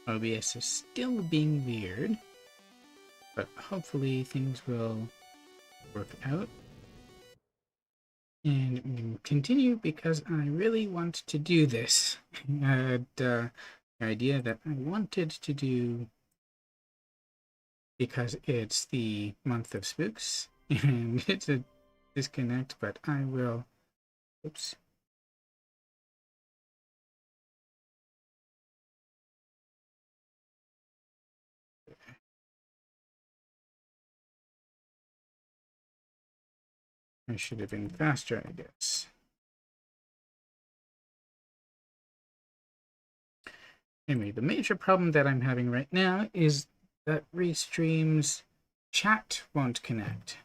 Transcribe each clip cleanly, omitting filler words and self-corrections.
OBS is still being weird, but hopefully things will work out. And I'm going to continue because I really want to do this. I had the idea that I wanted to do because it's the month of Spooks and it's a disconnect, but I will. Oops. I should have been faster, I guess. Anyway, the major problem that I'm having right now is that Restream's chat won't connect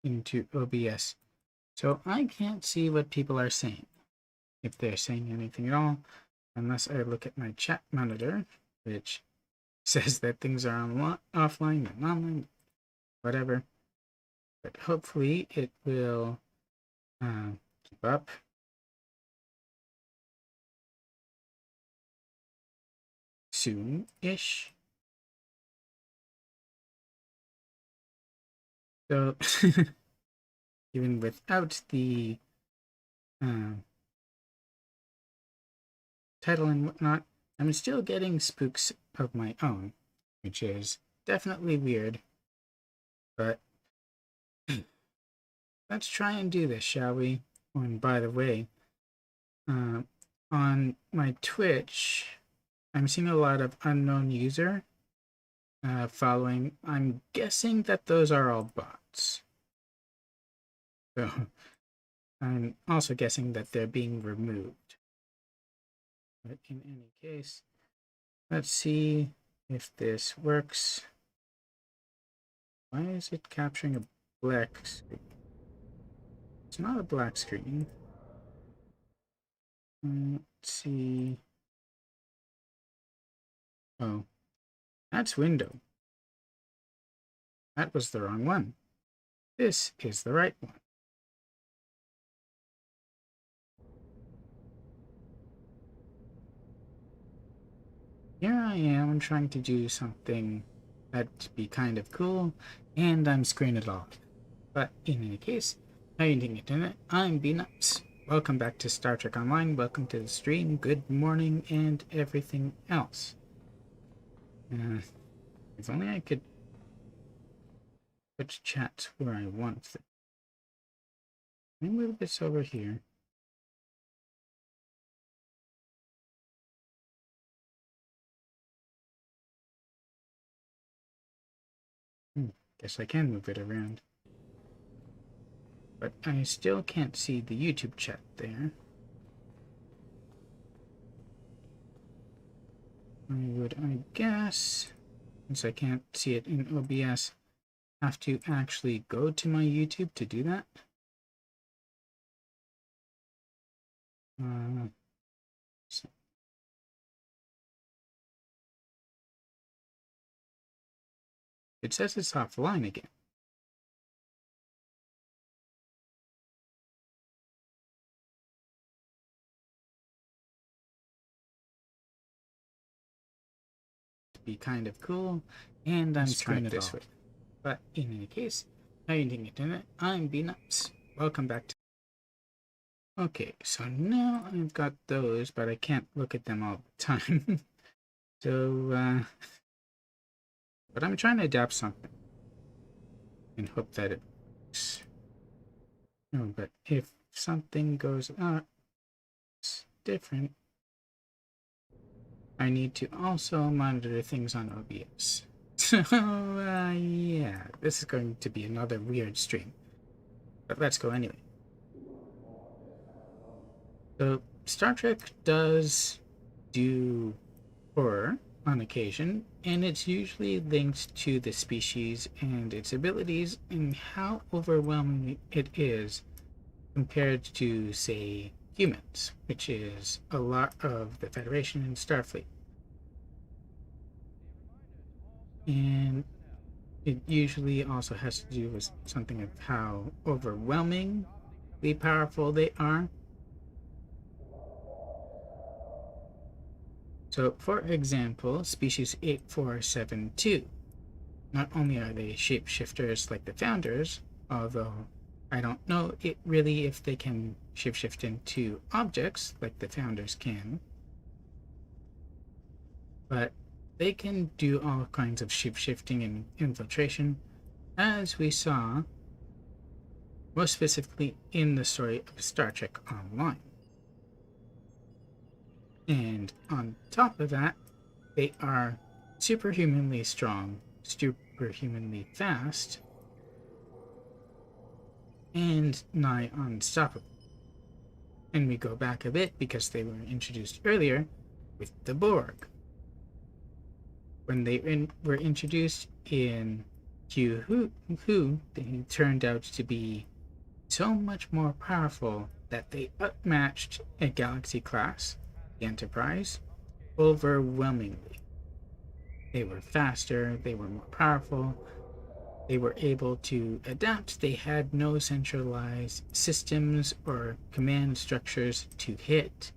into OBS. So I can't see what people are saying, if they're saying anything at all, unless I look at my chat monitor, which says that things are offline and online, whatever. But hopefully it will keep up. Soon-ish. So even without the title and whatnot, I'm still getting spooks of my own, which is definitely weird. But let's try and do this, shall we? Oh, and by the way, on my Twitch, I'm seeing a lot of unknown user following. I'm guessing that those are all bots. So I'm also guessing that they're being removed. But in any case, let's see if this works. Why is it capturing a black screen? It's not a black screen. Let's see. Oh, that's window. That was the wrong one. This is the right one. Here I am trying to do something that'd be kind of cool, and I'm screwing it all. But in any case, how are you doing, Internet? I'm B-Nuts. Welcome back to Star Trek Online. Welcome to the stream. Good morning and everything else. If only I could put chat where I want them. Let me move this over here. Guess I can move it around. But I still can't see the YouTube chat there. I would, I guess, since I can't see it in OBS, have to actually go to my YouTube to do that. It says it's offline again. Be kind of cool, and I'm screwing this way. But in any case, how are you doing, Internet? I'm B-Nuts. Welcome back to... Okay, so now I've got those, but I can't look at them all the time. So, but I'm trying to adapt something and hope that it works. No, but if something goes up, it's different. I need to also monitor things on OBS. So, yeah, this is going to be another weird stream. But let's go anyway. So, Star Trek does do horror on occasion, and it's usually linked to the species and its abilities and how overwhelming it is compared to, say, humans, which is a lot of the Federation and Starfleet. And it usually also has to do with something of how overwhelmingly powerful they are. So, for example, species 8472. Not only are they shapeshifters like the founders, although I don't know really if they can shapeshift into objects like the founders can, but they can do all kinds of shapeshifting and infiltration, as we saw most specifically in the story of Star Trek Online. And on top of that, they are superhumanly strong, superhumanly fast, and nigh unstoppable. And we go back a bit because they were introduced earlier with the Borg. When they were introduced in Q Who, they turned out to be so much more powerful that they outmatched a Galaxy class, the Enterprise, overwhelmingly. They were faster, they were more powerful, they were able to adapt, they had no centralized systems or command structures to hit.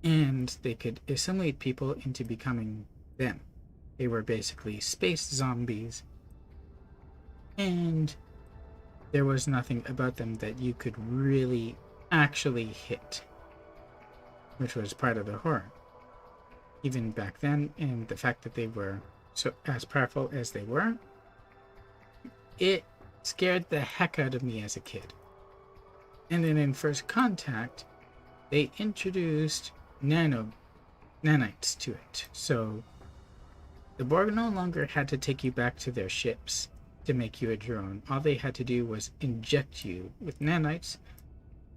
And they could assimilate people into becoming them. They were basically space zombies. And there was nothing about them that you could really actually hit, which was part of the horror. Even back then, and the fact that they were so as powerful as they were, it scared the heck out of me as a kid. And then in First Contact, they introduced nanites to it. So the Borg no longer had to take you back to their ships to make you a drone. All they had to do was inject you with nanites,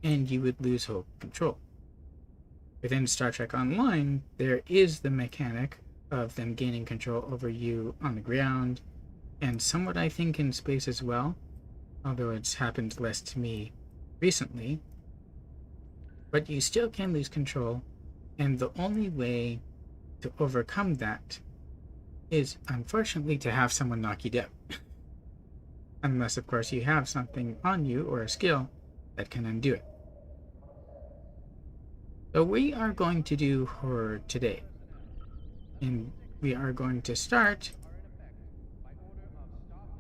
and you would lose whole control. Within Star Trek Online, there is the mechanic of them gaining control over you on the ground, and somewhat I think in space as well, although it's happened less to me recently. But you still can lose control, and the only way to overcome that is, unfortunately, to have someone knock you down. Unless, of course, you have something on you or a skill that can undo it. So we are going to do horror today. And we are going to start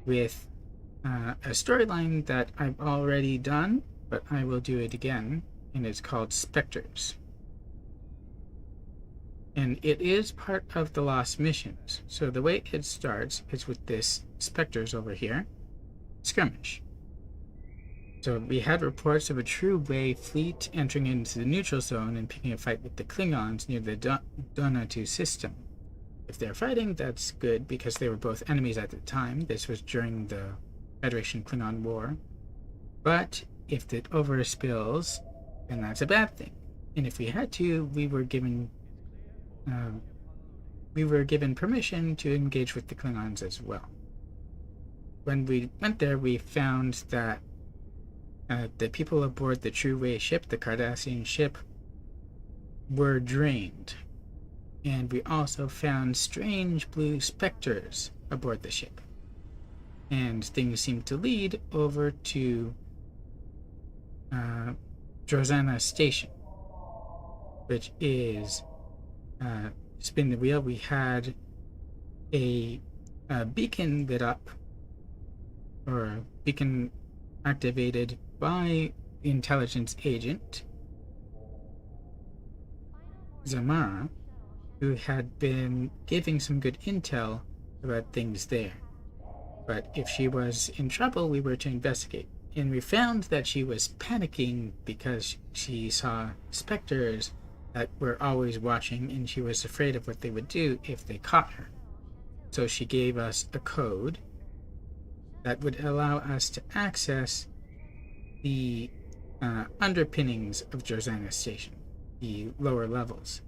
with a storyline that I've already done, but I will do it again, and it's called Spectres. And it is part of the Lost Missions. So the way it starts is with this Spectres over here, skirmish. So we had reports of a True Way fleet entering into the neutral zone and picking a fight with the Klingons near the Donatu system. If they're fighting, that's good because they were both enemies at the time. This was during the Federation-Klingon War. But if it overspills, then that's a bad thing. And if we had to, we were given permission to engage with the Klingons as well. When we went there, we found that the people aboard the True Way ship, the Cardassian ship, were drained. And we also found strange blue specters aboard the ship. And things seemed to lead over to Drozana Station, which is spin the wheel. We had a beacon lit up, or a beacon activated by the intelligence agent Zamara, who had been giving some good intel about things there. But if she was in trouble, we were to investigate. And we found that she was panicking because she saw specters that were always watching, and she was afraid of what they would do if they caught her. So she gave us a code that would allow us to access the underpinnings of Drozana Station, the lower levels,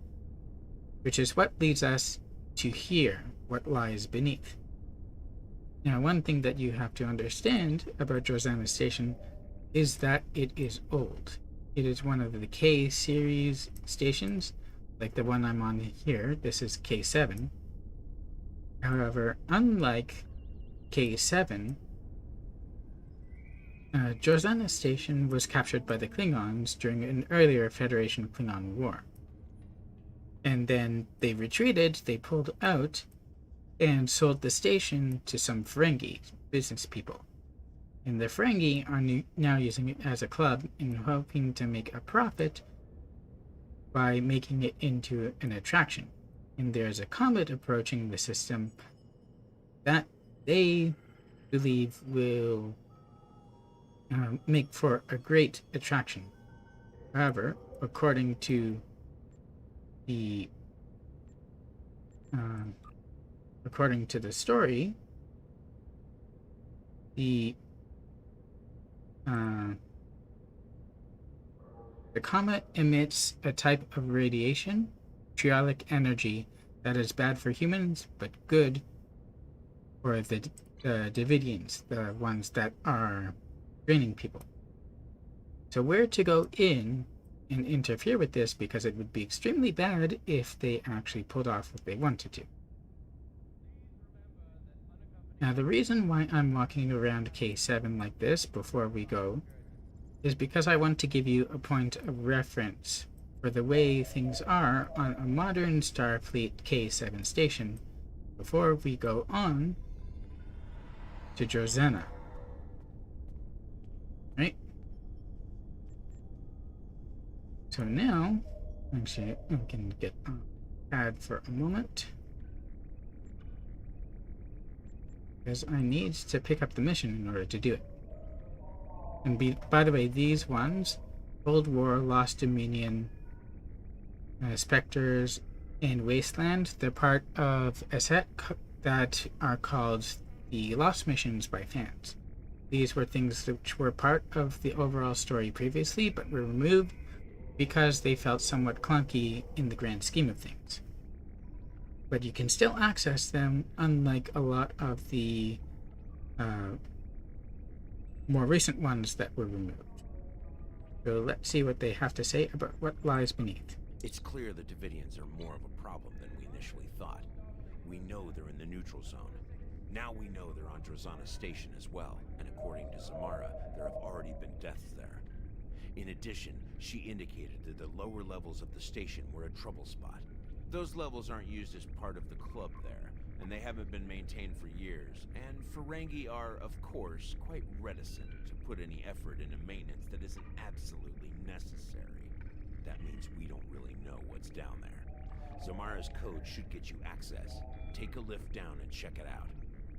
which is what leads us to here, what lies beneath. Now, one thing that you have to understand about Drozana Station is that it is old. It is one of the K series stations, like the one I'm on here. This is K7. However, unlike K7, Drozana Station was captured by the Klingons during an earlier Federation-Klingon war. And then they retreated, they pulled out, and sold the station to some Ferengi business people. And the Ferengi are now using it as a club and hoping to make a profit by making it into an attraction. And there's a comet approaching the system that they believe will make for a great attraction. However, according to the story, the comet emits a type of radiation, vitriolic energy, that is bad for humans but good for the Davidians, the ones that are draining people. So we're to go in and interfere with this because it would be extremely bad if they actually pulled off what they wanted to. Now, the reason why I'm walking around K7 like this before we go is because I want to give you a point of reference for the way things are on a modern Starfleet K7 station before we go on to Drozana. Right? So now, actually, I can get on pad for a moment, because I need to pick up the mission in order to do it. And by the way, these ones, Cold War, Lost Dominion, Spectres, and Wasteland, they're part of a set that are called the Lost Missions by fans. These were things which were part of the overall story previously, but were removed because they felt somewhat clunky in the grand scheme of things. But you can still access them, unlike a lot of the more recent ones that were removed. So let's see what they have to say about what lies beneath. It's clear the Davidians are more of a problem than we initially thought. We know they're in the neutral zone. Now we know they're on Drozana Station as well, and according to Zamara, there have already been deaths there. In addition, she indicated that the lower levels of the station were a trouble spot. Those levels aren't used as part of the club there, and they haven't been maintained for years, and Ferengi are, of course, quite reticent to put any effort into maintenance that isn't absolutely necessary. That means we don't really know what's down there. Zamara's code should get you access. Take a lift down and check it out.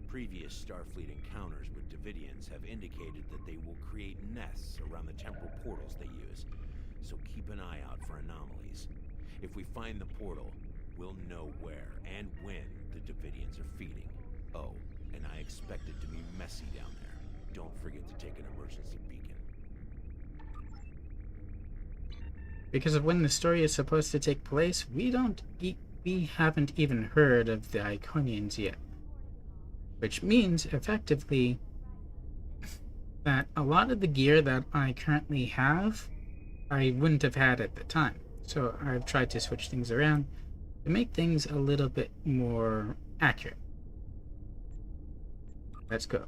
Previous Starfleet encounters with Davidians have indicated that they will create nests around the temporal portals they use, so keep an eye out for anomalies. If we find the portal, we'll know where and when the Davidians are feeding. Oh, and I expect it to be messy down there. Don't forget to take an emergency beacon. Because of when the story is supposed to take place, we haven't even heard of the Iconians yet. Which means, effectively, that a lot of the gear that I currently have, I wouldn't have had at the time. So I've tried to switch things around to make things a little bit more accurate. Let's go.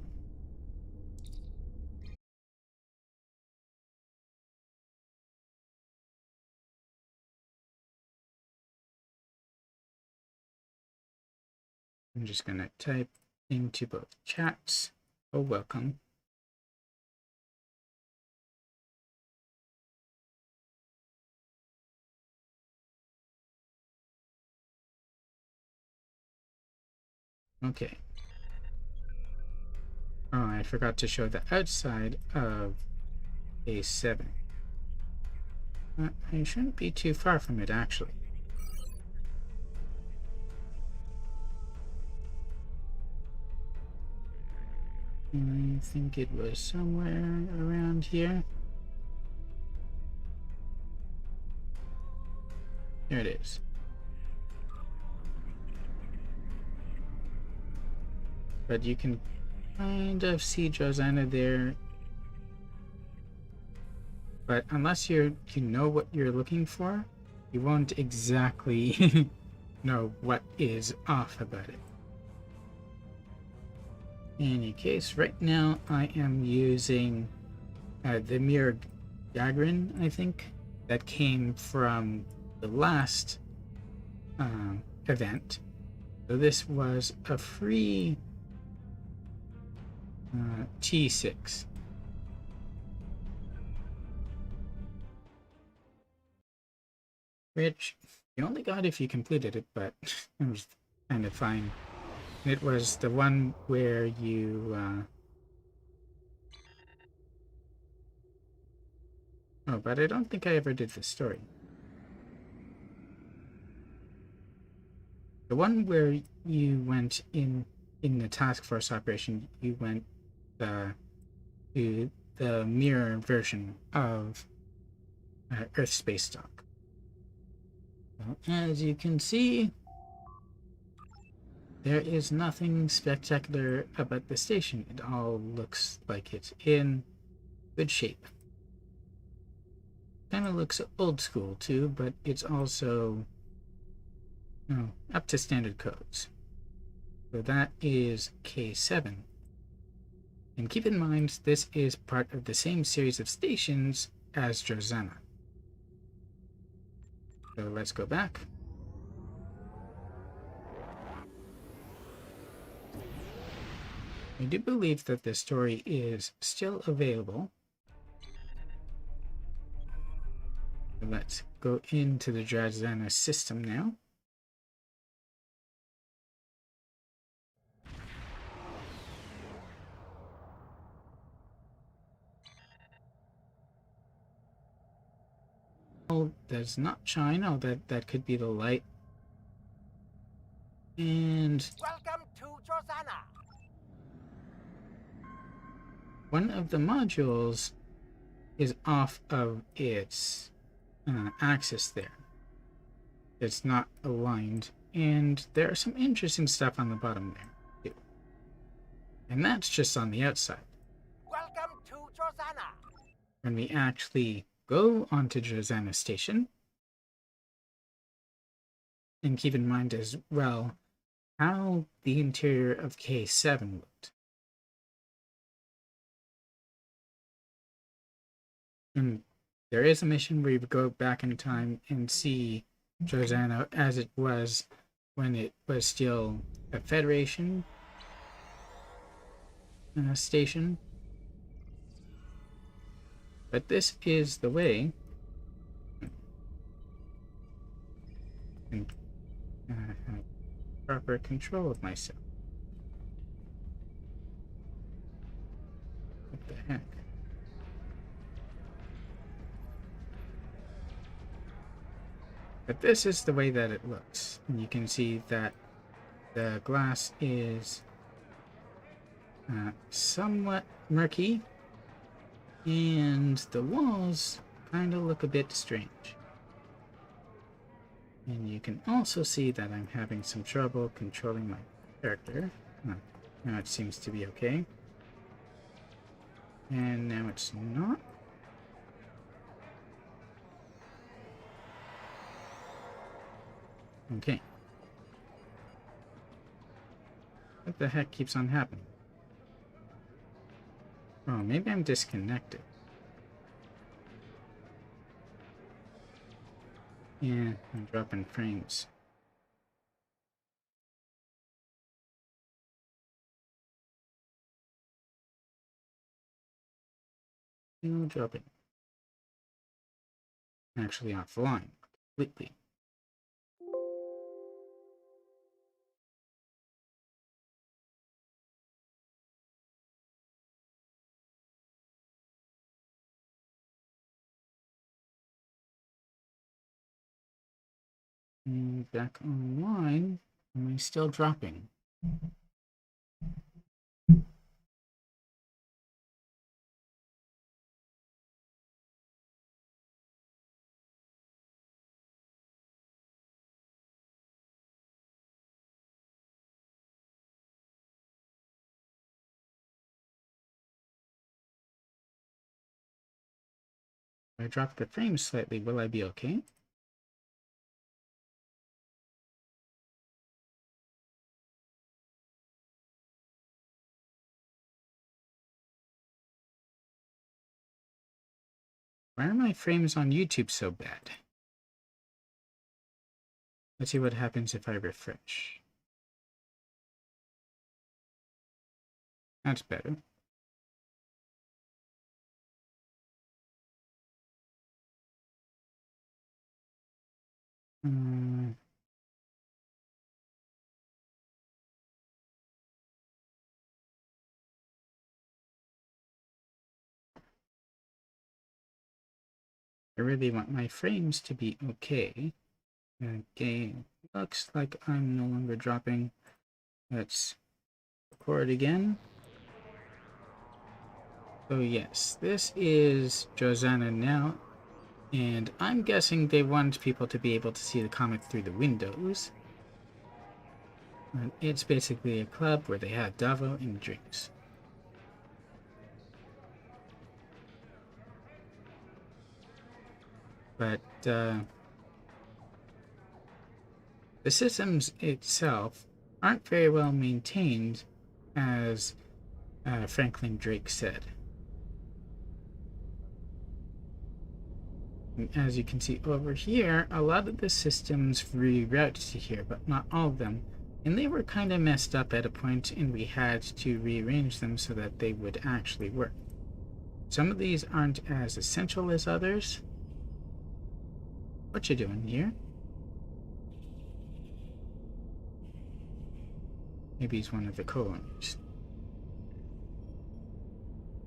I'm just going to type into both chats. Oh, welcome. Okay. Oh, I forgot to show the outside of A7. I shouldn't be too far from it, actually. I think it was somewhere around here. There it is. But you can kind of see Drozana there. But unless you know what you're looking for, you won't exactly know what is off about it. In any case, right now I am using the mirror Gagarin, I think, that came from the last event. So this was a free T6. Which you only got if you completed it, but it was kind of fine. It was the one where you... Oh, but I don't think I ever did the story. The one where you went in the task force operation, you went to the mirror version of Earth Space Dock. Well, as you can see, there is nothing spectacular about the station. It all looks like it's in good shape. Kind of looks old school too, but it's also, you know, up to standard codes. So that is K7. And keep in mind, this is part of the same series of stations as Drozana. So let's go back. I do believe that the story is still available. So let's go into the Drozana system now. Oh, does not shine. Oh, that could be the light. And welcome to Drozana. One of the modules is off of its axis there. It's not aligned, and there's some interesting stuff on the bottom there too. And that's just on the outside. Welcome to Drozana. When we actually go onto Drozana Station, and keep in mind as well how the interior of K7 looked. And there is a mission where you go back in time and see Drozana as it was when it was still a Federation station. But this is the way. And have proper control of myself. What the heck? But this is the way that it looks. And you can see that the glass is somewhat murky, and the walls kind of look a bit strange. And you can also see that I'm having some trouble controlling my character. Now it seems to be okay. And now it's not. Okay. What the heck keeps on happening? Oh, maybe I'm disconnected. Yeah, I'm dropping frames. No dropping. Actually offline completely. And back online. Am I still dropping? If I drop the frames slightly, will I be okay? Why are my frames on YouTube so bad? Let's see what happens if I refresh. That's better. I really want my frames to be okay. Okay, looks like I'm no longer dropping. Let's record again. So yes, this is Josana now, and I'm guessing they want people to be able to see the comic through the windows. And it's basically a club where they have Davo and drinks. But the systems itself aren't very well maintained, as Franklin Drake said. And as you can see over here, a lot of the systems reroute to here, but not all of them. And they were kind of messed up at a point, and we had to rearrange them so that they would actually work. Some of these aren't as essential as others. What you doing here? Maybe he's one of the co-owners.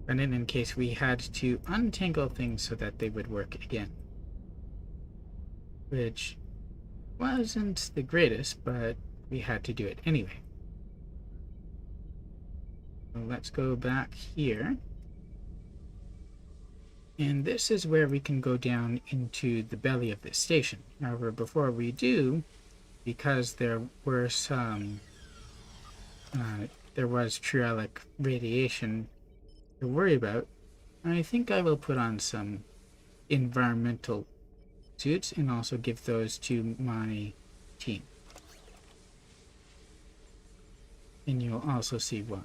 And then in case we had to untangle things so that they would work again. Which wasn't the greatest, but we had to do it anyway. So let's go back here. And this is where we can go down into the belly of this station. However, before we do, because there were some there was Trellic radiation to worry about, I think I will put on some environmental suits and also give those to my team. And you'll also see why.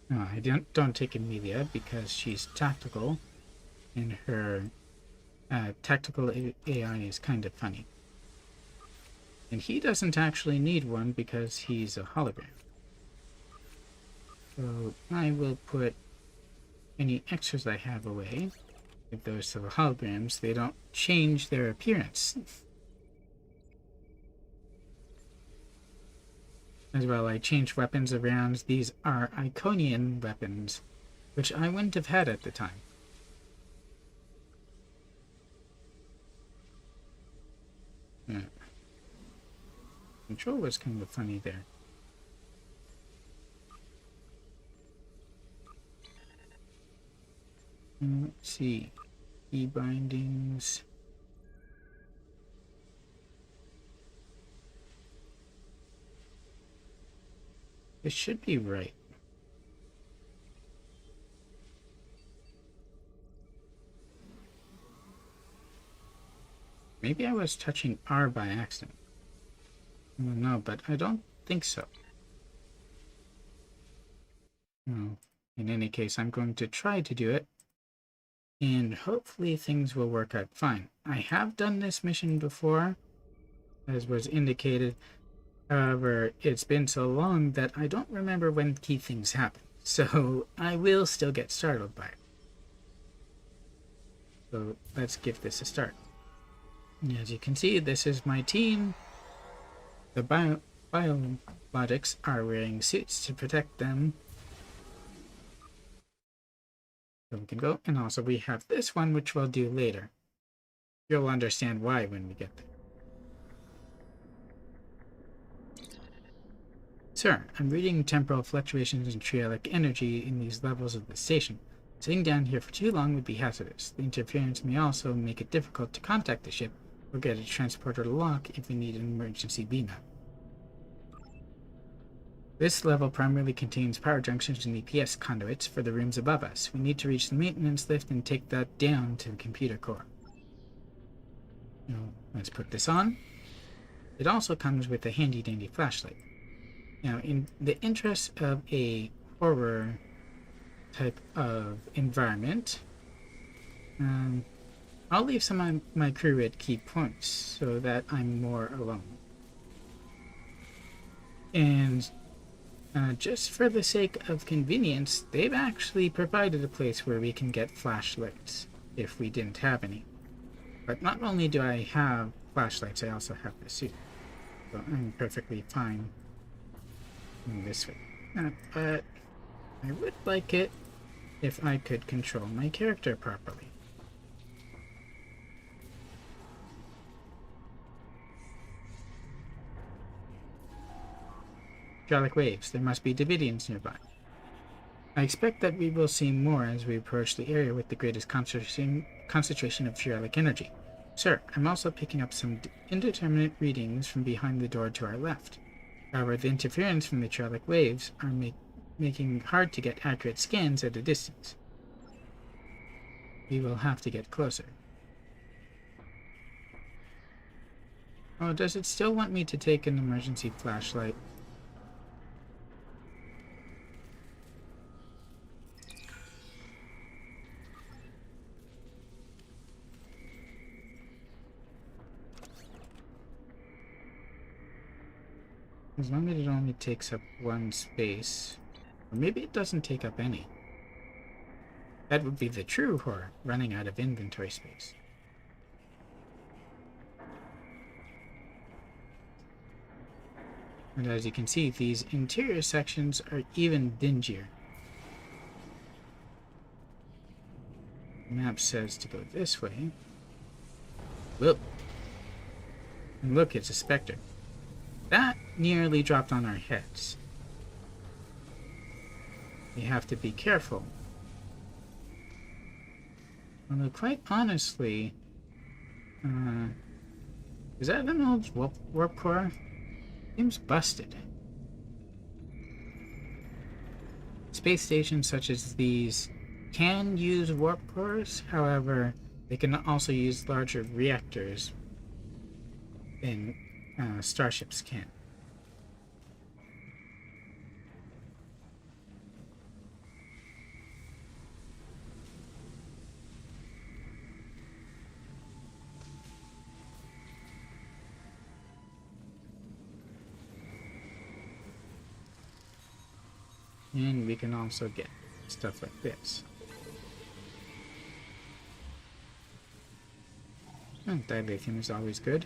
No, I don't take Amelia because she's tactical, and her tactical AI is kind of funny. And he doesn't actually need one because he's a hologram. So I will put any extras I have away. Give those to the holograms. They don't change their appearance. As well, I changed weapons around. These are Iconian weapons, which I wouldn't have had at the time. Yeah. Control was kind of funny there. Let's see. Key bindings. It should be right. Maybe I was touching R by accident. I don't know, but I don't think so. No. In any case, I'm going to try to do it, and hopefully things will work out fine. I have done this mission before, as was indicated. However, it's been so long that I don't remember when key things happen, so I will still get startled by it. So let's give this a start. And as you can see, this is my team. The biologics are wearing suits to protect them. So we can go, and also we have this one, which we'll do later. You'll understand why when we get there. Sir, I'm reading temporal fluctuations in triolic energy in these levels of the station. Sitting down here for too long would be hazardous. The interference may also make it difficult to contact the ship or get a transporter to lock if we need an emergency beam-up. This level primarily contains power junctions and EPS conduits for the rooms above us. We need to reach the maintenance lift and take that down to the computer core. Now, let's put this on. it also comes with a handy-dandy flashlight. Now, in the interest of a horror type of environment, I'll leave some of my crew at key points so that I'm more alone. And just for the sake of convenience, they've actually provided a place where we can get flashlights if we didn't have any. But not only do I have flashlights, I also have the suit. So I'm perfectly fine in this way. But I would like it if I could control my character properly. Hydraulic waves. There must be Davidians nearby. I expect that we will see more as we approach the area with the greatest concentration of hydraulic energy. Sir, I'm also picking up some indeterminate readings from behind the door to our left. However, the interference from the hydraulic waves are making it hard to get accurate scans at a distance. We will have to get closer. Oh, does it still want me to take an emergency flashlight? As long as it only takes up one space. Or maybe it doesn't take up any. That would be the true horror, running out of inventory space. And as you can see, these interior sections are even dingier. The map says to go this way. Whoop. And look, it's a Spectre. That nearly dropped on our heads. We have to be careful. Although, quite honestly, is that an old warp core? Seems busted. Space stations such as these can use warp cores, however, they can also use larger reactors than starships can. And we can also get stuff like this. And dilithium is always good.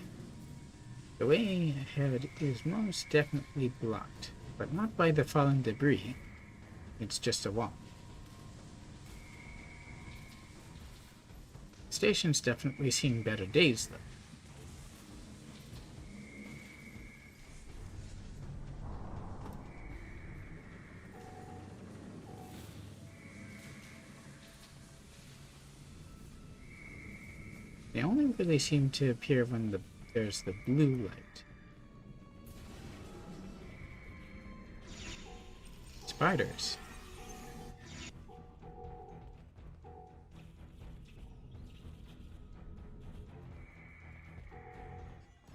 The way ahead is most definitely blocked, but not by the fallen debris. It's just a wall. Station's definitely seen better days, though. They only really seem to appear when there's the blue light. Spiders.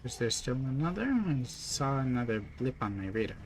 Is there still another? I saw another blip on my radar.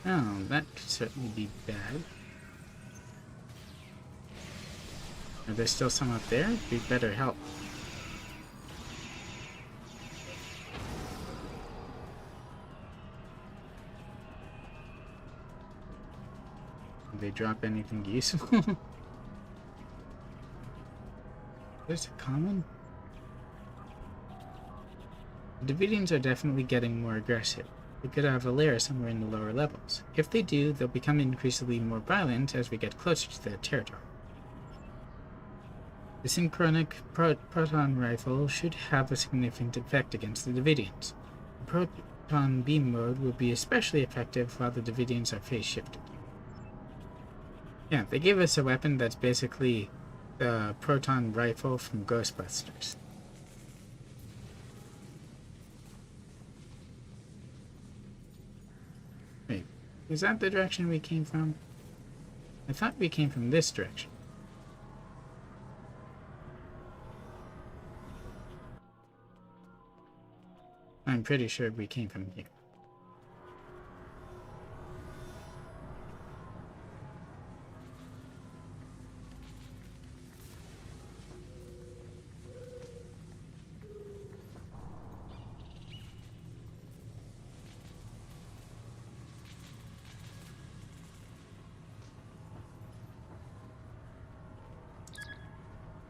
Oh, that could certainly be bad. Are there still some up there? We better help. Did they drop anything useful? There's a common. The Davidians are definitely getting more aggressive. they could have a lair somewhere in the lower levels. If they do, they'll become increasingly more violent as we get closer to their territory. The synchronic proton rifle should have a significant effect against the Davidians. The proton beam mode will be especially effective while the Davidians are phase shifted. Yeah, they gave us a weapon that's basically the proton rifle from Ghostbusters. Wait, is that the direction we came from? I thought we came from this direction. I'm pretty sure we came from here.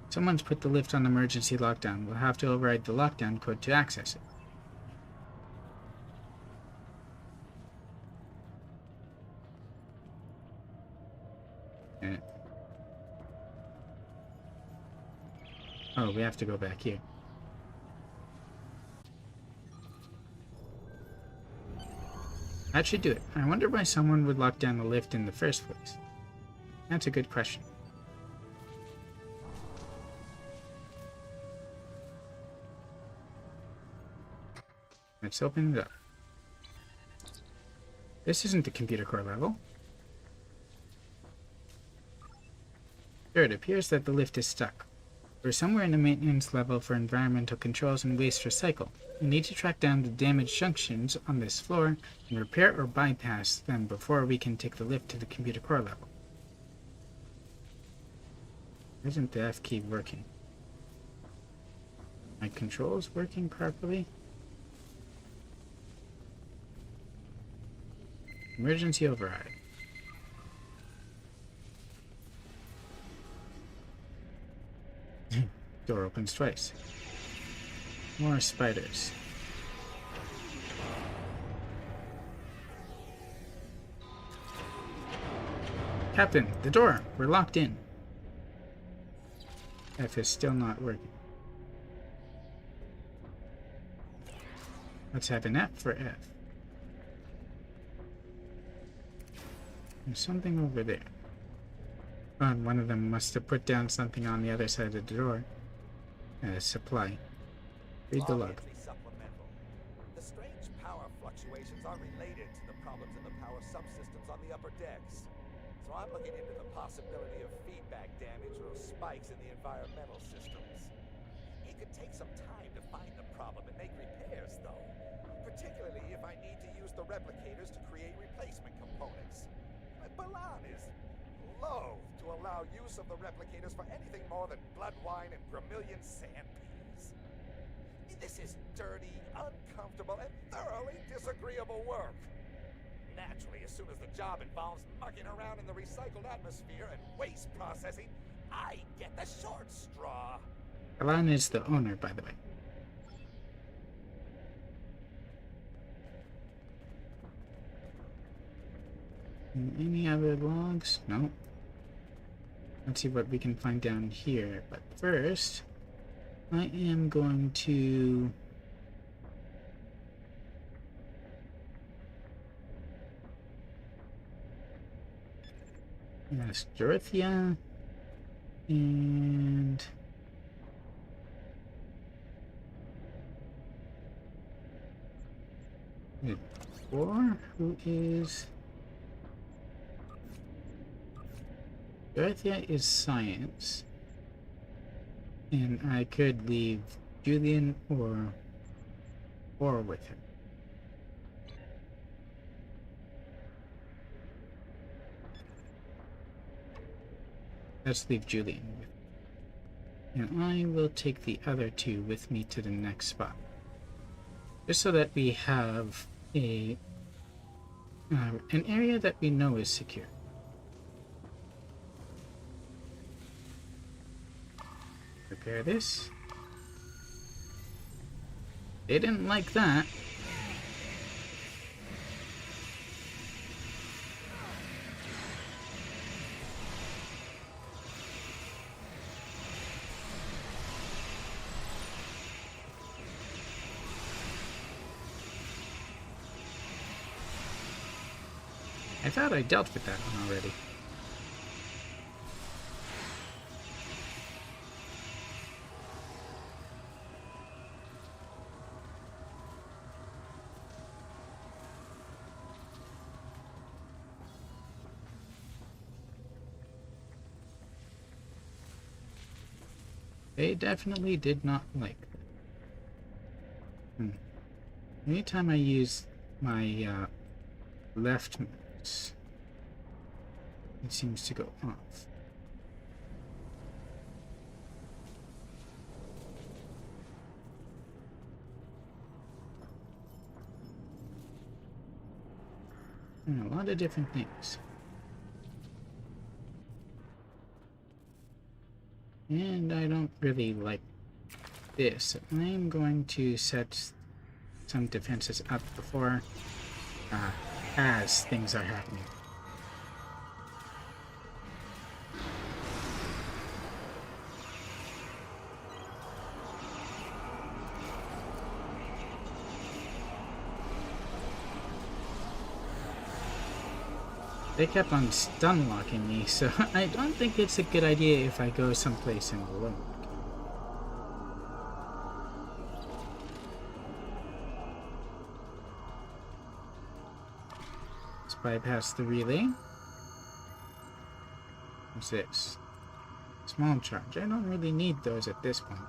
Someone's put the lift on emergency lockdown. We'll have to override the lockdown code to access it. Oh, we have to go back here. That should do it. I wonder why someone would lock down the lift in the first place. That's a good question. Let's open it up. This isn't the computer core level. Sure, it appears that the lift is stuck. We're somewhere in the maintenance level for environmental controls and waste recycle. We need to track down the damaged junctions on this floor and repair or bypass them before we can take the lift to the computer core level. Isn't the F key working? My controls working properly? Emergency override. Door opens twice. More spiders. Captain, the door! We're locked in. F is still not working. Let's have an F for F. There's something over there. Oh, and one of them must have put down something on the other side of the door. Supply. Read the log. The strange power fluctuations are related to the problems in the power subsystems on the upper decks. So I'm looking into the possibility of feedback damage or spikes in the environmental systems. It could take some time to find the problem and make repairs, though. Particularly if I need to use the replicators to create replacement components. But Balan is loath to allow use of the replicators for anything more than blood wine and vermilion sandpeas. This is dirty, uncomfortable, and thoroughly disagreeable work. Naturally, as soon as the job involves mucking around in the recycled atmosphere and waste processing, I get the short straw. Alan is the owner, by the way. Any other logs? No. Let's see what we can find down here. But first, I am going to ask Dorothea and Four, who is Dorothea is science, and I could leave Julian or with her. Let's leave Julian with her. And I will take the other two with me to the next spot, just so that we have a an area that we know is secure. Repair this. They didn't like that. I thought I dealt with that one already. They definitely did not like that. Anytime I use my left mouse, it seems to go off. A lot of different things. And I don't really like this. I'm going to set some defenses up before as things are happening. They kept on stun locking me, so I don't think it's a good idea if I go someplace and alone. Let's bypass the relay. What's this? Small charge. I don't really need those at this point.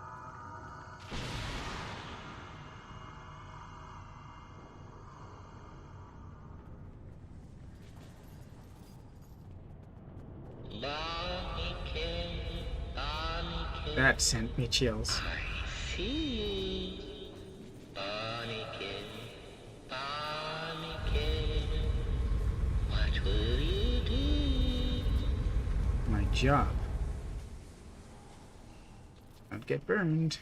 That sent me chills. I see. What will you do? My job. Don't get burned.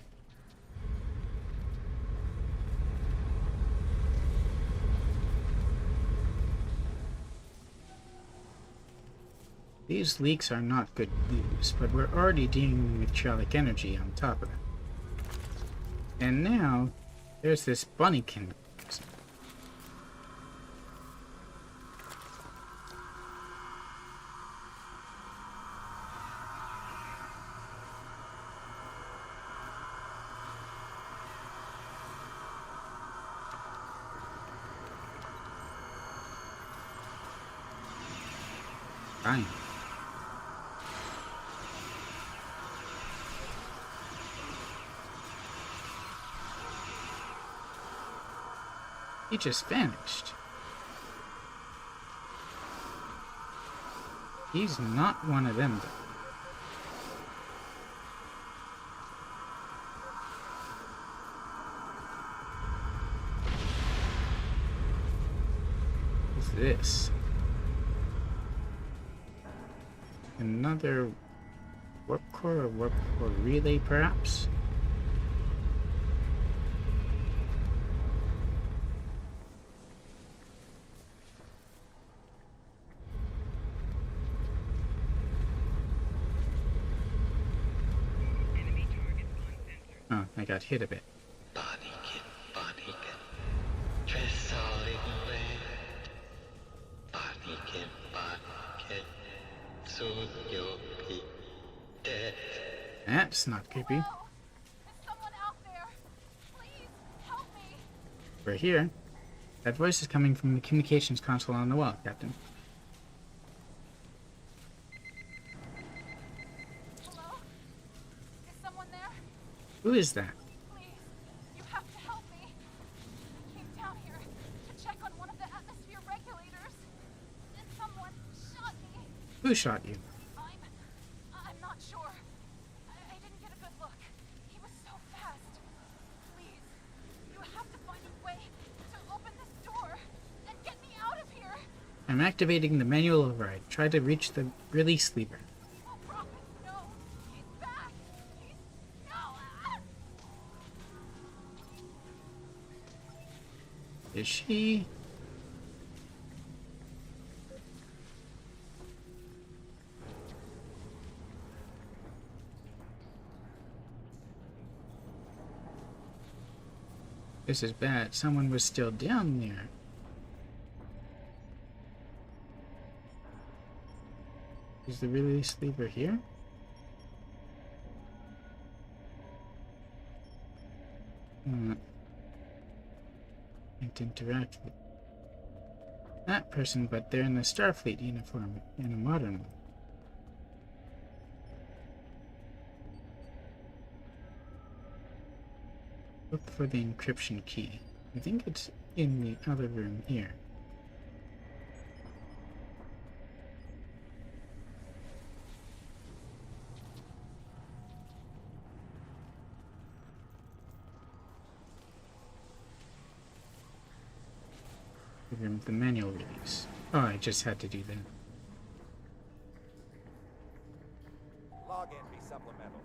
These leaks are not good news, but we're already dealing with metallic energy on top of it. And now, there's this bunnykin. Fine. He just vanished. He's not one of them, though. What's this? Another warp core or warp core relay, perhaps? Oh, I got hit a bit. Bonniekin, dress all in red. Bonniekin, soon you'll be dead. That's not creepy. Hello? Is someone out there? Please, help me. We're here. That voice is coming from the communications console on the wall, Captain. Hello? Is someone there? Who is that? Please, you have to help me. I came down here to check on one of the atmosphere regulators, and someone shot me. Who shot you? I'm not sure. I didn't get a good look. He was so fast. Please, you have to find a way to open this door and get me out of here. I'm activating the manual override. Try to reach the release lever. Oh, Prophet, no. He's back. No. Ah! Is she? This is bad. Someone was still down there. Is the release lever here? Can't interact with that person, but they're in the Starfleet uniform in a modern one. Look for the encryption key. I think it's in the other room here. The manual release. Oh, I just had to do that. Log entry supplemental.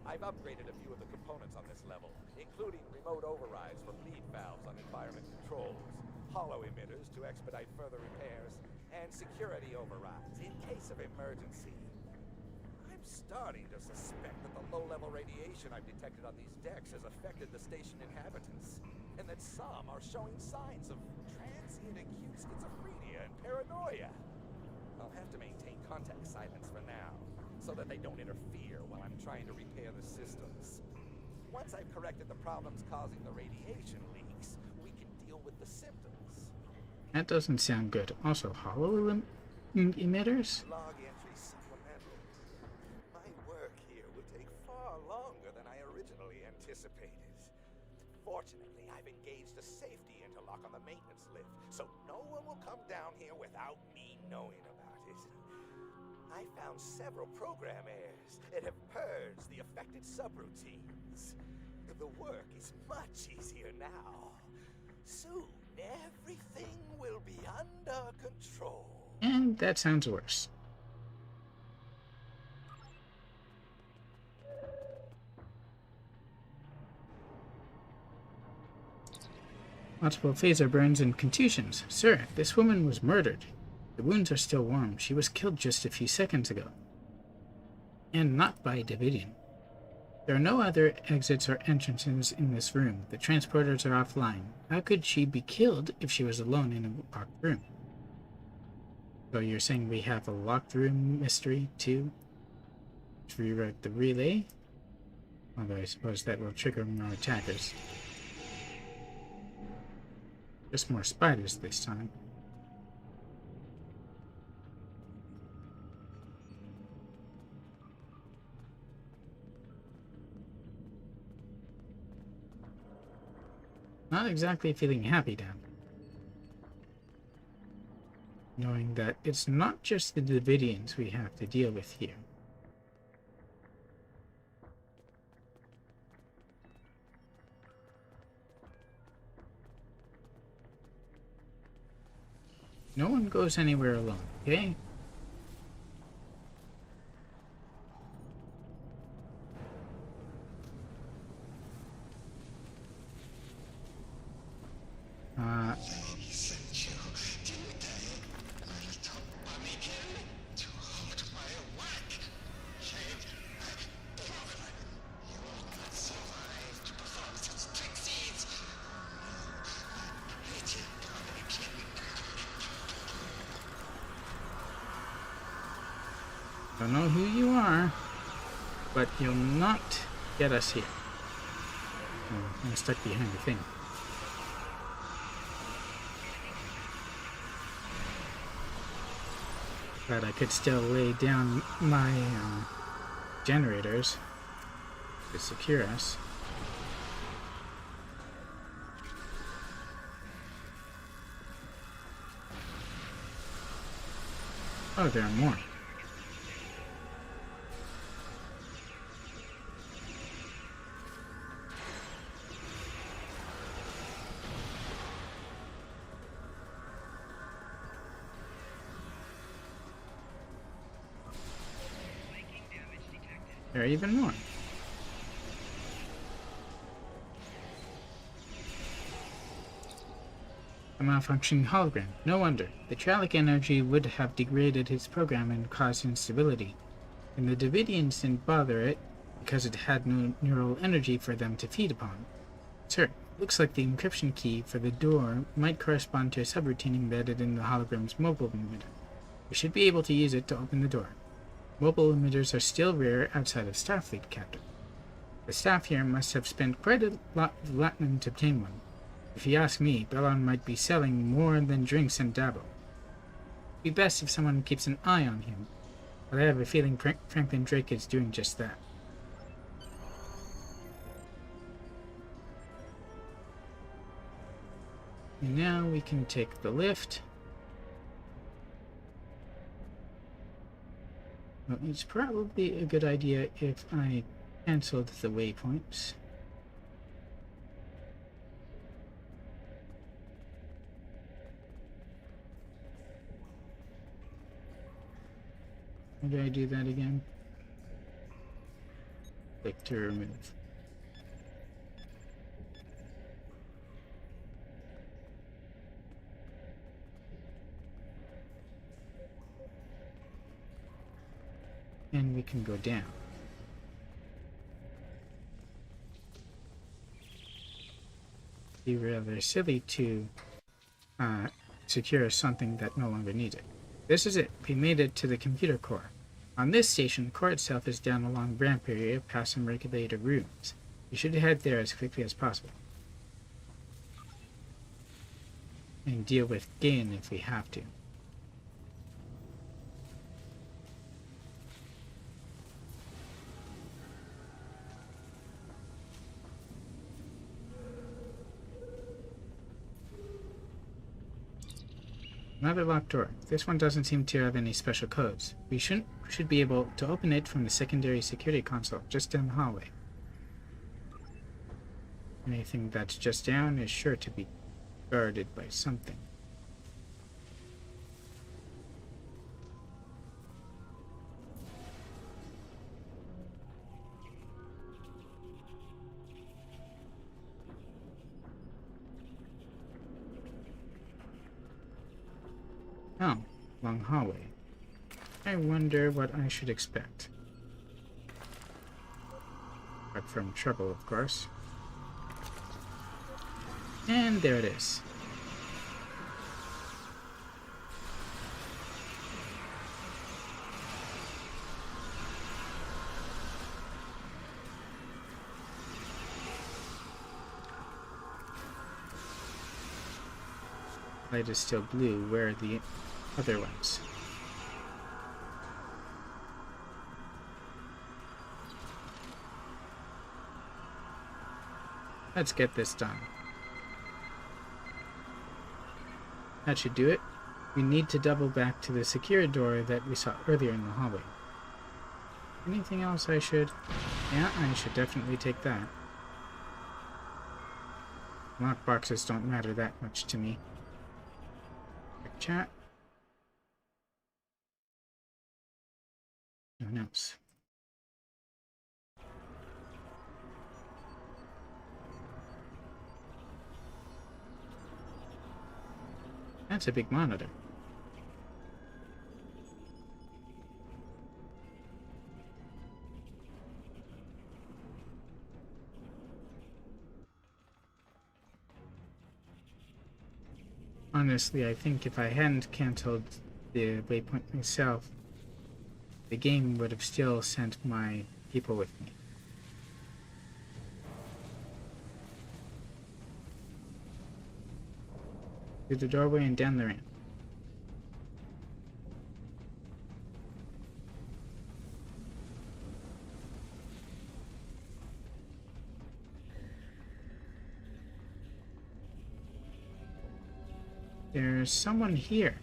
I've upgraded a few of the components on this level, including remote overrides for bleed valves on environment controls, hollow emitters to expedite further repairs, and security overrides in case of emergency. I'm starting to suspect that the low-level radiation I've detected on these decks has affected the station inhabitants, and that some are showing signs of transient acute schizophrenia and paranoia. I'll have to maintain contact silence for now, so that they don't interfere while I'm trying to repair the systems. Once I've corrected the problems causing the radiation leaks, we can deal with the symptoms. That doesn't sound good. Also, hollow emitters? Log entry supplemental. My work here will take far longer than I originally anticipated. Fortunately, I've engaged a safety interlock on the maintenance lift, so no one will come down here without me knowing about it. I found several program errors that have purged the affected subroutines. The work is much easier now. Soon, everything will be under control. And that sounds worse. Multiple phaser burns and contusions. Sir, this woman was murdered. The wounds are still warm. She was killed just a few seconds ago. And not by a Davidian. There are no other exits or entrances in this room. The transporters are offline. How could she be killed if she was alone in a locked room? So you're saying we have a locked room mystery too? To rewrite the relay? Although I suppose that will trigger more attackers. Just more spiders this time. Not exactly feeling happy down. Knowing that it's not just the Davidians we have to deal with here. No one goes anywhere alone, okay? Don't know who you are, but you'll not get us here. Oh, I'm stuck behind the thing. But I could still lay down my generators to secure us. Oh, there are more. There are even more. A malfunctioning hologram. No wonder. The Trallic energy would have degraded his program and caused instability. And the Davidians didn't bother it because it had no neural energy for them to feed upon. Sir, looks like the encryption key for the door might correspond to a subroutine embedded in the hologram's mobile emitter. We should be able to use it to open the door. Mobile emitters are still rare outside of Starfleet, Captain. The staff here must have spent quite a lot of Latin to obtain one. If you ask me, Bellon might be selling more than drinks and dabble. It'd be best if someone keeps an eye on him, but I have a feeling Franklin Drake is doing just that. And now we can take the lift. Well, it's probably a good idea if I canceled the waypoints. How do I do that again? Click to remove. And we can go down. It'd be rather silly to secure something that no longer needs it. This is it. We made it to the computer core. On this station, the core itself is down a long ramp area past some regulator rooms. We should head there as quickly as possible. And deal with Gain if we have to. Another locked door. This one doesn't seem to have any special codes. We should be able to open it from the secondary security console just down the hallway. Anything that's just down is sure to be guarded by something. Oh, long hallway. I wonder what I should expect. Apart from trouble, of course. And there it is. Light is still blue. Where are the other ones? Let's get this done. That should do it. We need to double back to the secure door that we saw earlier in the hallway. Anything else I should? Yeah, I should definitely take that. Lockboxes don't matter that much to me. Quick chat. No one else. That's a big monitor. Honestly, I think if I hadn't cancelled the waypoint myself, the game would have still sent my people with me. Through the doorway and down the ramp. There's someone here.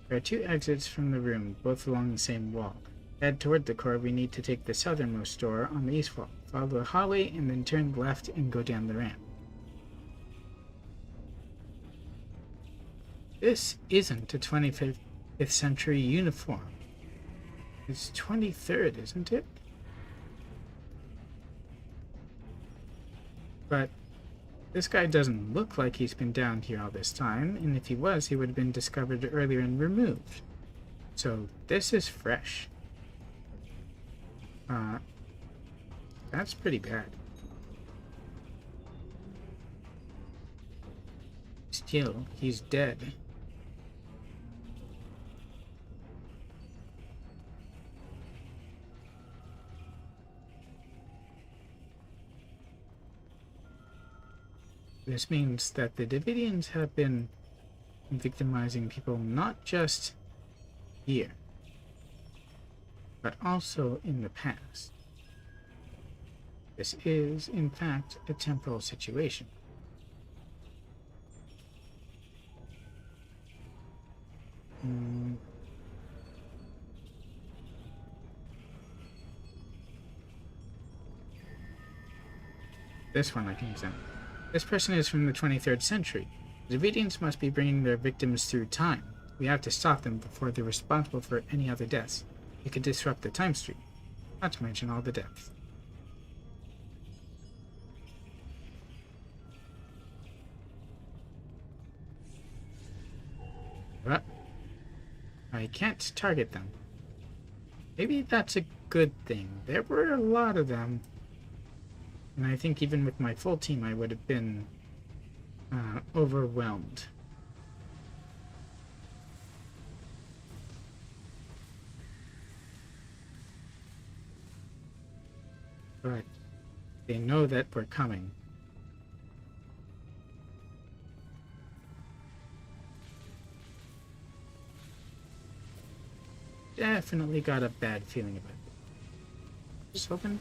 There are two exits from the room, both along the same wall. Head toward the core, we need to take the southernmost door on the east wall. Follow the hallway and then turn left and go down the ramp. This isn't a 25th century uniform. It's 23rd, isn't it? But this guy doesn't look like he's been down here all this time, and if he was, he would have been discovered earlier and removed. So this is fresh. That's pretty bad. Still, he's dead. This means that the Davidians have been victimizing people not just here, but also in the past. This is, in fact, a temporal situation. This one I can examine. This person is from the 23rd century. The Davidians must be bringing their victims through time. We have to stop them before they're responsible for any other deaths. It could disrupt the time stream, not to mention all the deaths. But I can't target them. Maybe that's a good thing. There were a lot of them. And I think even with my full team, I would have been overwhelmed. But they know that we're coming. Definitely got a bad feeling about it. Just open?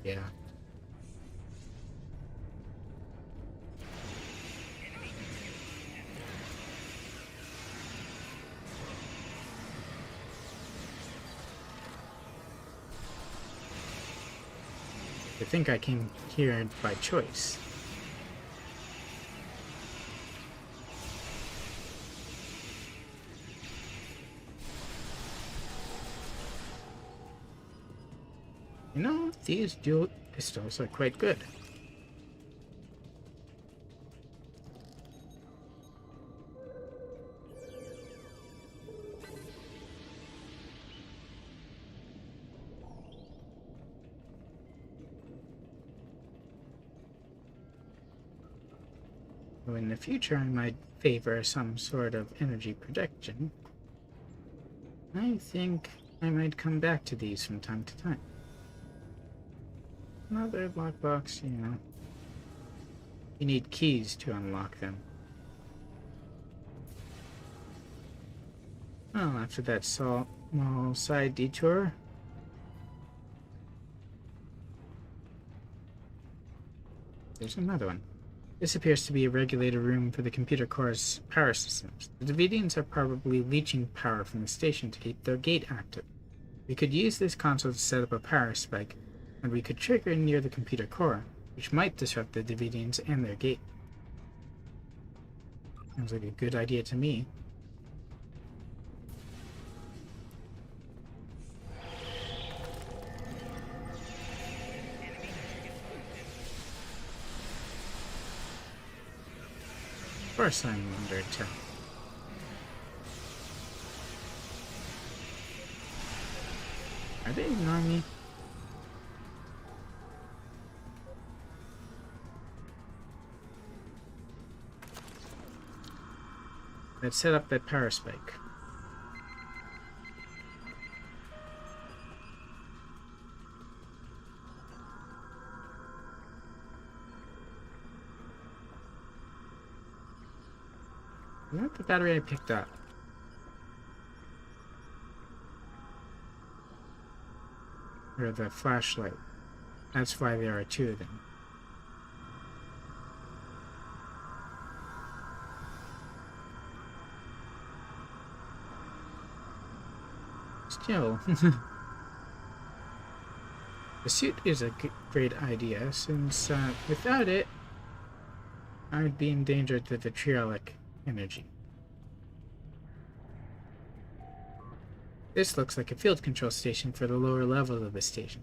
Yeah. I think I came here by choice. You know, these dual pistols are quite good. So in the future, I might favor some sort of energy protection. I think I might come back to these from time to time. Another lockbox, you know. You need keys to unlock them. Well, after that small side detour, there's another one. This appears to be a regulator room for the computer core's power systems. The Davidians are probably leeching power from the station to keep their gate active. We could use this console to set up a power spike, and we could trigger near the computer core, which might disrupt the Davidians and their gate. Sounds like a good idea to me. Of course I'm under attack. Are they ignoring me? Let's set up that power spike. Is that the battery I picked up? Or the flashlight? That's why there are two of them. Still, the suit is a great idea, since without it, I'd be endangered with the vitriolic energy. This looks like a field control station for the lower level of the station.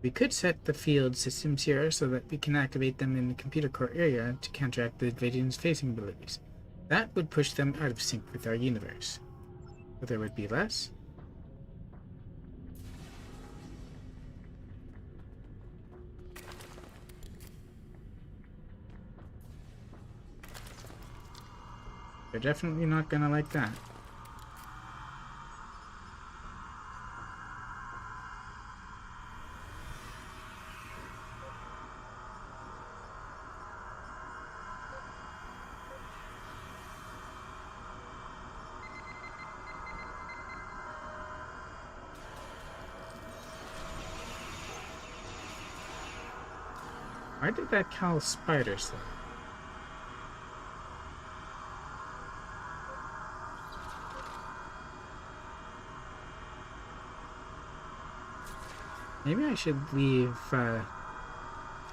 We could set the field systems here so that we can activate them in the computer core area to counteract the Davidians' phasing abilities. That would push them out of sync with our universe. But there would be less. They're definitely not gonna like that. Why did that cowl spiders though? Maybe I should leave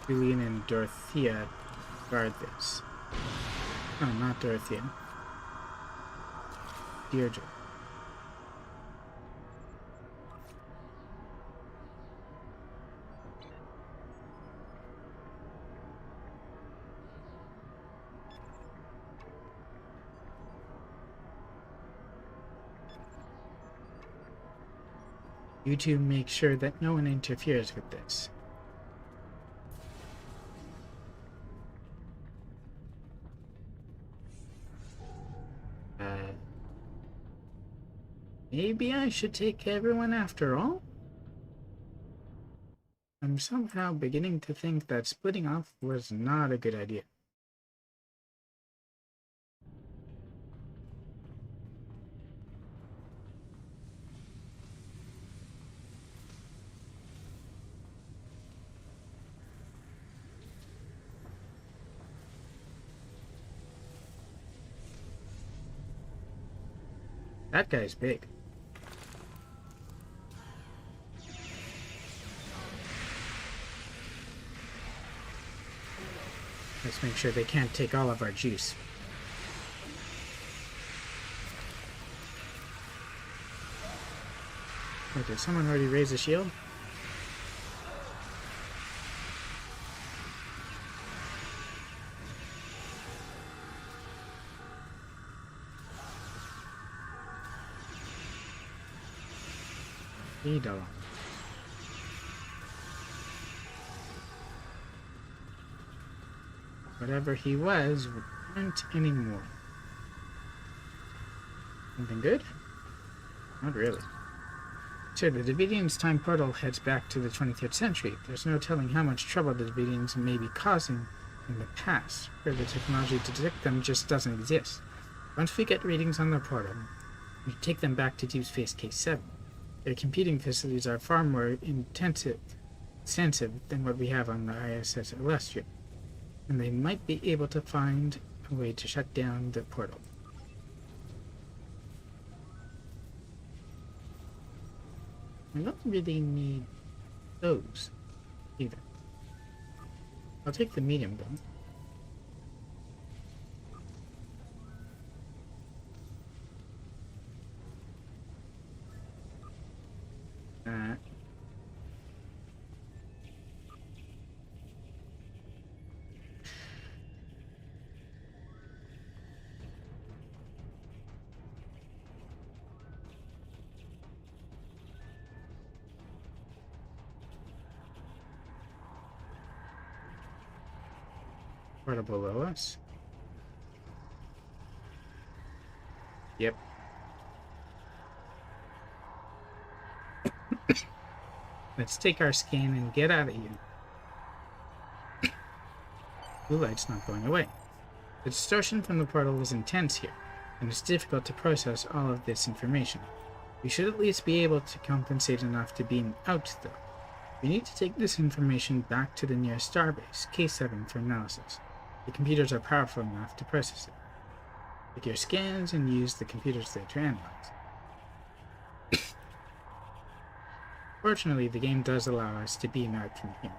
Julian and Dorothea guard this. No, not Dorothea. Deirdre. You two make sure that no one interferes with this. Maybe I should take everyone after all? I'm somehow beginning to think that splitting off was not a good idea. That guy's big. Let's make sure they can't take all of our juice. Wait, did someone already raise a shield? Idol. Whatever he was, weren't anymore. Something good? Not really. Sure, the Davidians' time portal heads back to the 23rd century. There's no telling how much trouble the Davidians may be causing in the past, where the technology to detect them just doesn't exist. Once we get readings on the portal, we take them back to Deep Space K7. Their computing facilities are far more extensive than what we have on the ISS Illustria, and they might be able to find a way to shut down the portal. I don't really need those either. I'll take the medium gun. Portal below us. Yep. Let's take our scan and get out of here. Blue light's not going away. The distortion from the portal is intense here, and it's difficult to process all of this information. We should at least be able to compensate enough to beam out, though. We need to take this information back to the nearest starbase, K7, for analysis. The computers are powerful enough to process it. Take your scans and use the computers there to analyze. Fortunately, the game does allow us to beam out from here.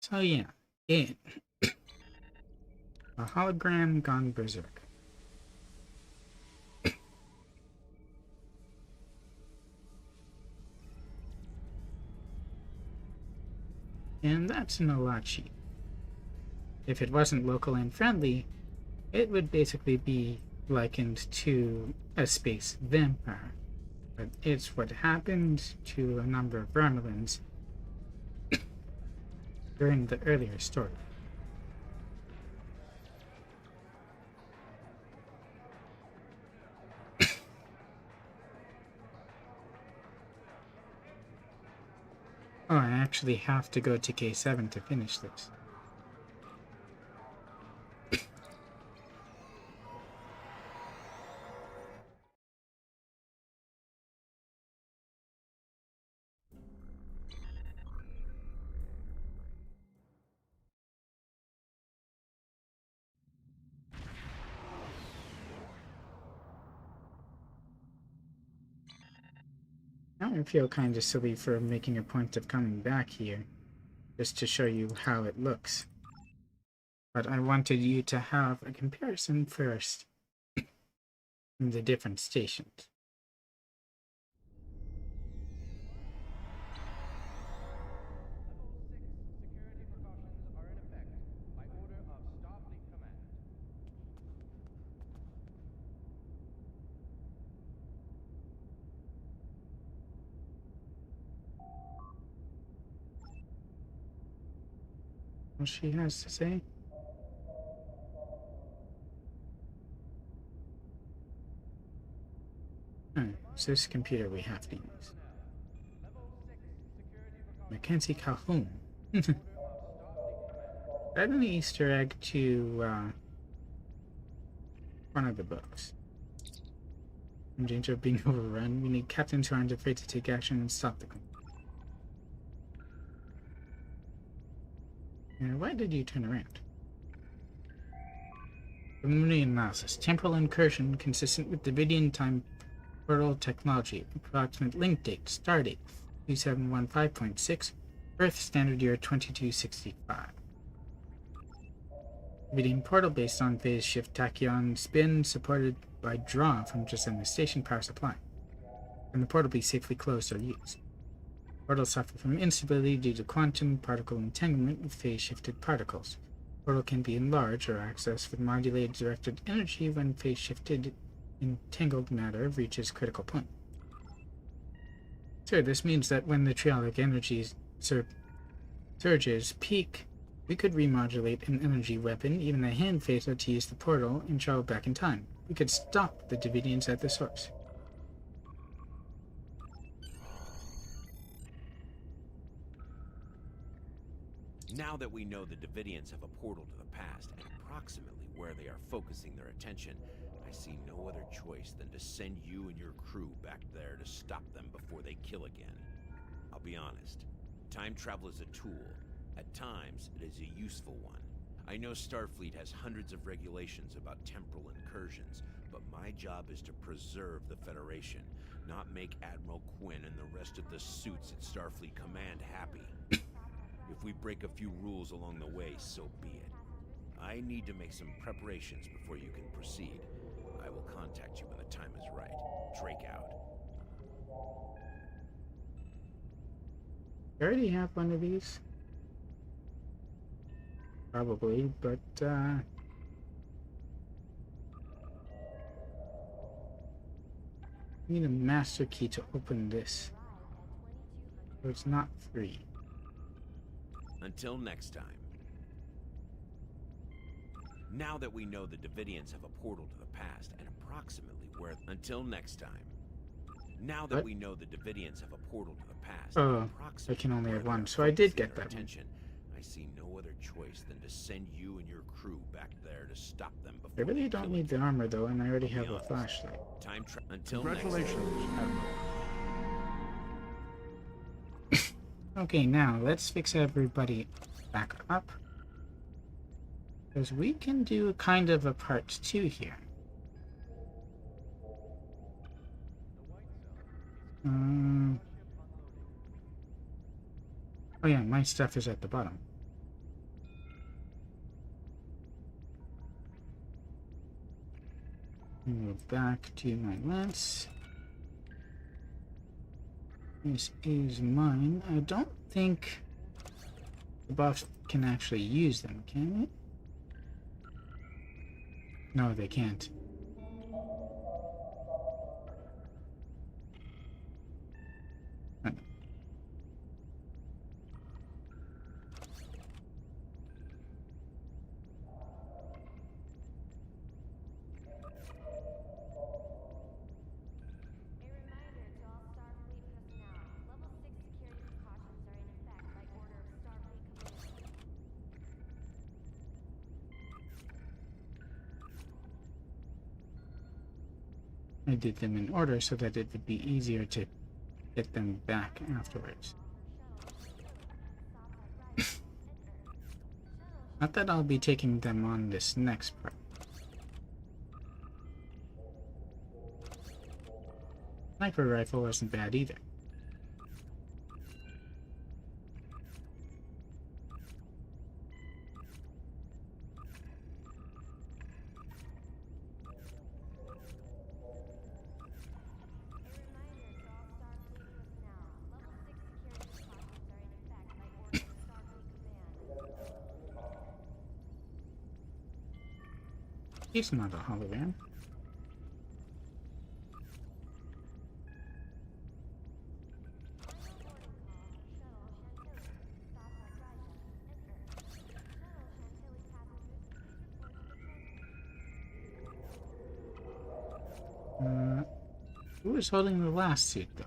So yeah, a hologram gone berserk. And that's an Olachi. If it wasn't local and friendly, it would basically be likened to a space vampire. But it's what happened to a number of Romulans during the earlier story. Oh, I actually have to go to K7 to finish this. Now I feel kind of silly for making a point of coming back here, just to show you how it looks. But I wanted you to have a comparison first from the different stations. What she has to say? It's this computer we have to use. Mackenzie Calhoun. Add an Easter egg to one of the books. In danger of being overrun, we need captains who aren't afraid to take action and stop the why did you turn around? Preliminary analysis. Temporal incursion consistent with Davidian time portal technology. Approximate link date. Stardate 2715.6. Earth standard year 2265. Davidian portal based on phase shift tachyon spin supported by draw from Drosana station power supply. Can the portal be safely closed or used? Portals suffer from instability due to quantum particle entanglement with phase-shifted particles. Portal can be enlarged or accessed with modulated directed energy when phase-shifted entangled matter reaches critical point. So this means that when the triadic energy surges peak, we could remodulate an energy weapon, even a hand phaser, to use the portal and travel back in time. We could stop the Davidians at the source. Now that we know the Davidians have a portal to the past and approximately where they are focusing their attention, I see no other choice than to send you and your crew back there to stop them before they kill again. I'll be honest, time travel is a tool. At times, it is a useful one. I know Starfleet has hundreds of regulations about temporal incursions, but my job is to preserve the Federation, not make Admiral Quinn and the rest of the suits at Starfleet Command happy. If we break a few rules along the way, so be it. I need to make some preparations before you can proceed. I will contact you when the time is right. Drake out. I already have one of these. Probably, but I need a master key to open this. So it's not free. Until next time. Now that we know the Davidians have a portal to the past and approximately where... Until next time. Now that we know the Davidians have a portal to the past and approximately... I can only have one, so I did get that one. I see no other choice than to send you and your crew back there to stop them before... I really don't need the armor though, and I already have a flashlight. Until Congratulations, Admiral. Okay, now let's fix everybody back up. Because we can do kind of a part 2 here. Oh yeah, my stuff is at the bottom. Move back to my lance. This is mine. I don't think the buffs can actually use them, can it? No, they can't. I did them in order so that it would be easier to get them back afterwards. Not that I'll be taking them on this next part. Sniper rifle wasn't bad either. He's not a hologram. Who was holding the last seat, though?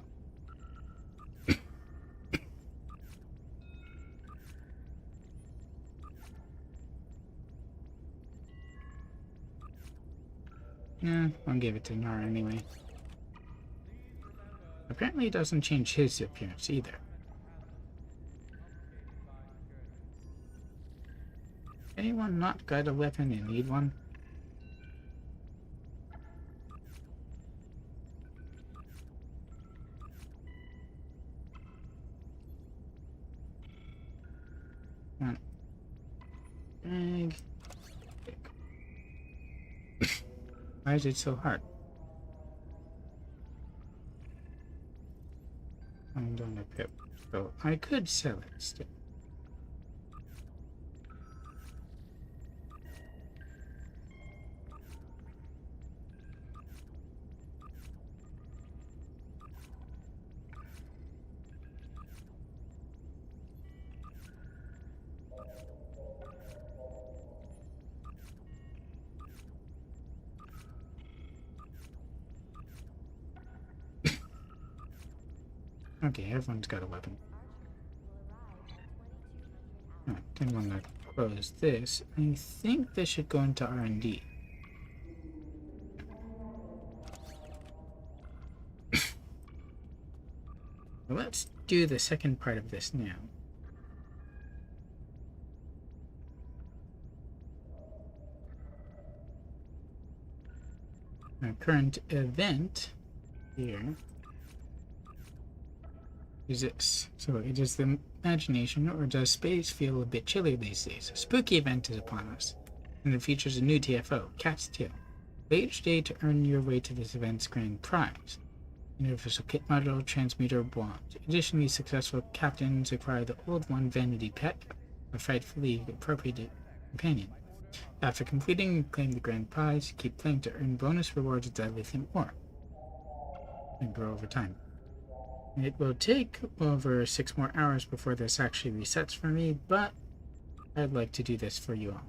Yeah, I'll give it to Nara anyway. Apparently it doesn't change his appearance either. Anyone not got a weapon and need one? One. Bag. Why is it so hard? I'm on a pip, so I could sell it still. Okay, everyone's got a weapon. Alright, then when I close this, I think this should go into R&D. Let's do the second part of this now. Our current event here is this. So it is the imagination, or does space feel a bit chilly these days? A spooky event is upon us, and it features a new TFO, Cat's Tail. Play each day to earn your way to this event's grand prize. Universal Kit Model, Transmuter, Wand. Additionally, successful captains acquire the Old One Vanity Pet, a frightfully appropriate companion. After completing, claim the grand prize, keep playing to earn bonus rewards with dilithium ore, and grow over time. It will take over 6 more hours before this actually resets for me, but I'd like to do this for you all.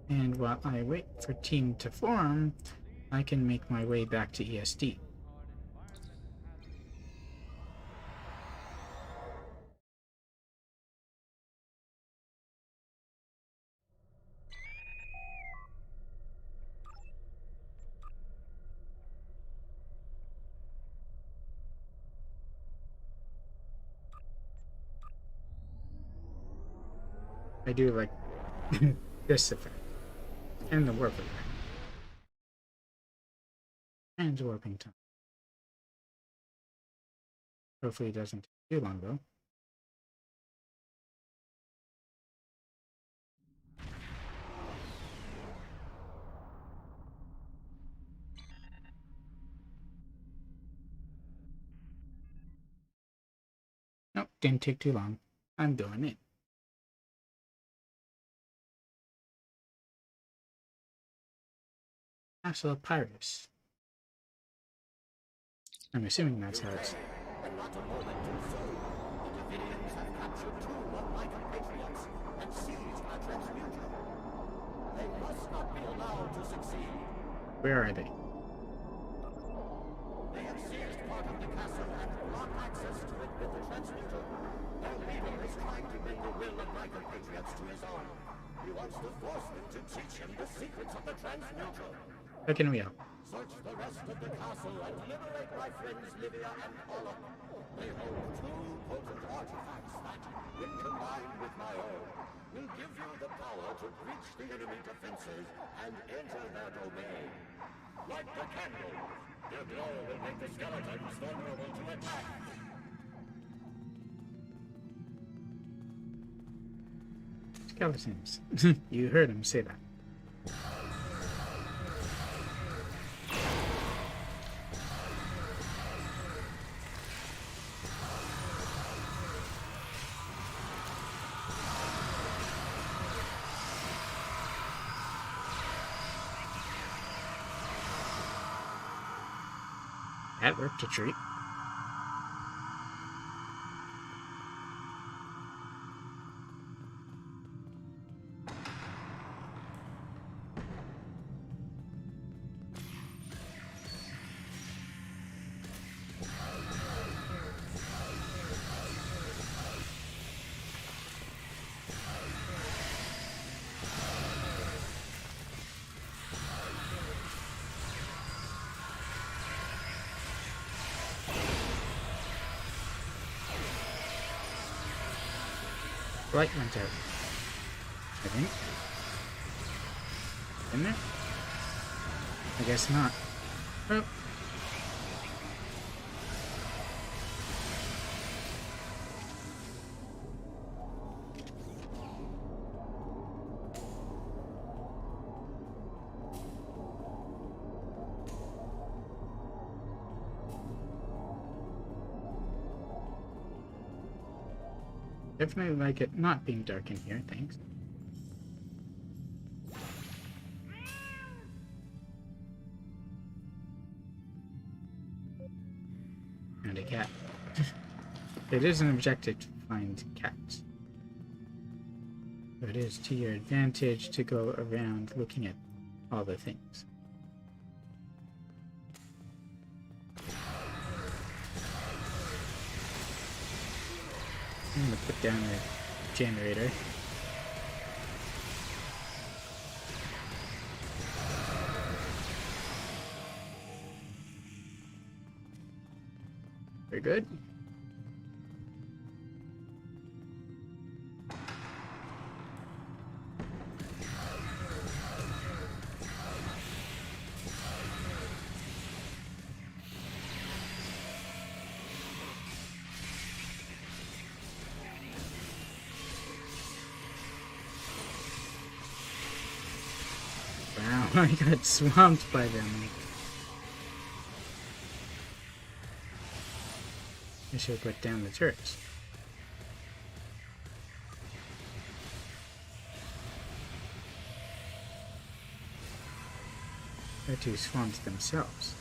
And while I wait for team to form, I can make my way back to ESD. I do like this effect. And the warp effect. And warping time. Hopefully it doesn't take too long though. Nope, didn't take too long. I'm doing it. Castle of Pyrus. I'm assuming that's how it's. And not a moment too soon. The Davidians have captured 2 of my compatriots and seized our transmuter. They must not be allowed to succeed. Where are they? They have seized part of the castle and blocked access to it with the transmuter. Their leader is trying to bring the will of my compatriots to his own. He wants to force them to teach him the secrets of the transmuter. How can we help? Search the rest of the castle and liberate my friends Livia and Paula. They hold two potent artifacts that, when combined with my own, will give you the power to breach the enemy defenses and enter their domain. Like the candle, their glow will make the skeletons vulnerable to attack. Skeletons. You heard him say that. That worked a treat. Light went out. I think. Didn't it? I guess not. Oh. Definitely like it not being dark in here, thanks. And a cat. It is an objective to find cats. So it is to your advantage to go around looking at all the things. I'm gonna put down a generator. Very good. Wow, I got swamped by them. I should have put down the turrets. They're too swamped themselves.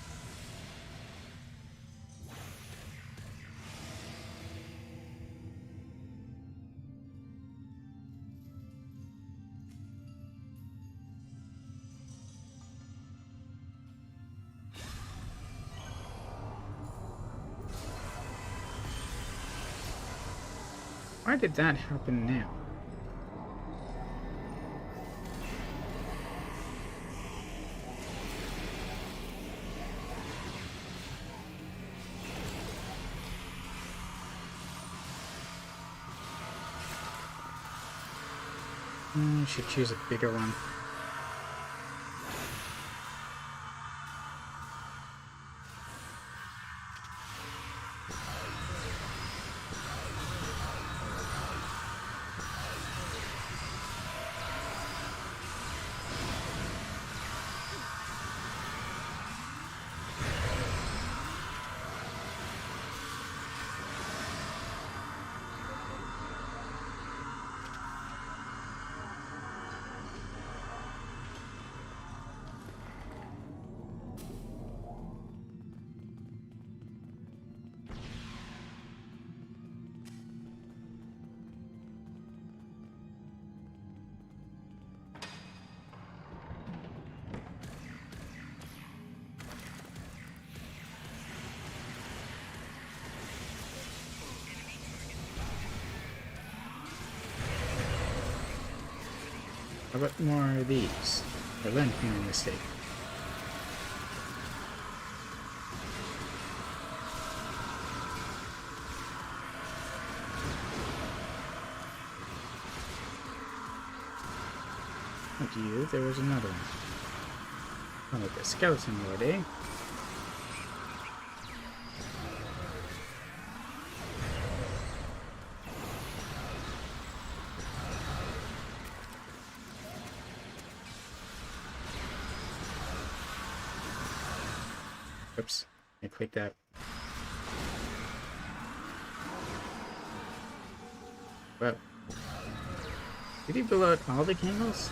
Why did that happen now? I should choose a bigger one. How about more of these? I learned from my mistake. Like you, there was another one. Oh, like a skeleton lord, eh? Oops, I clicked that. Well, did he blow out all the candles?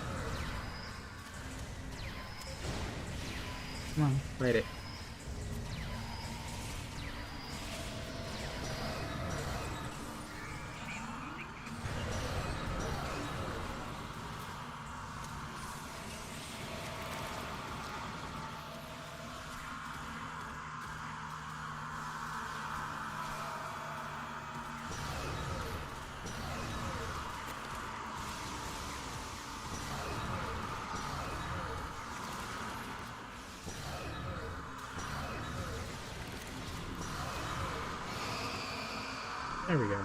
Come on, light it. There we go.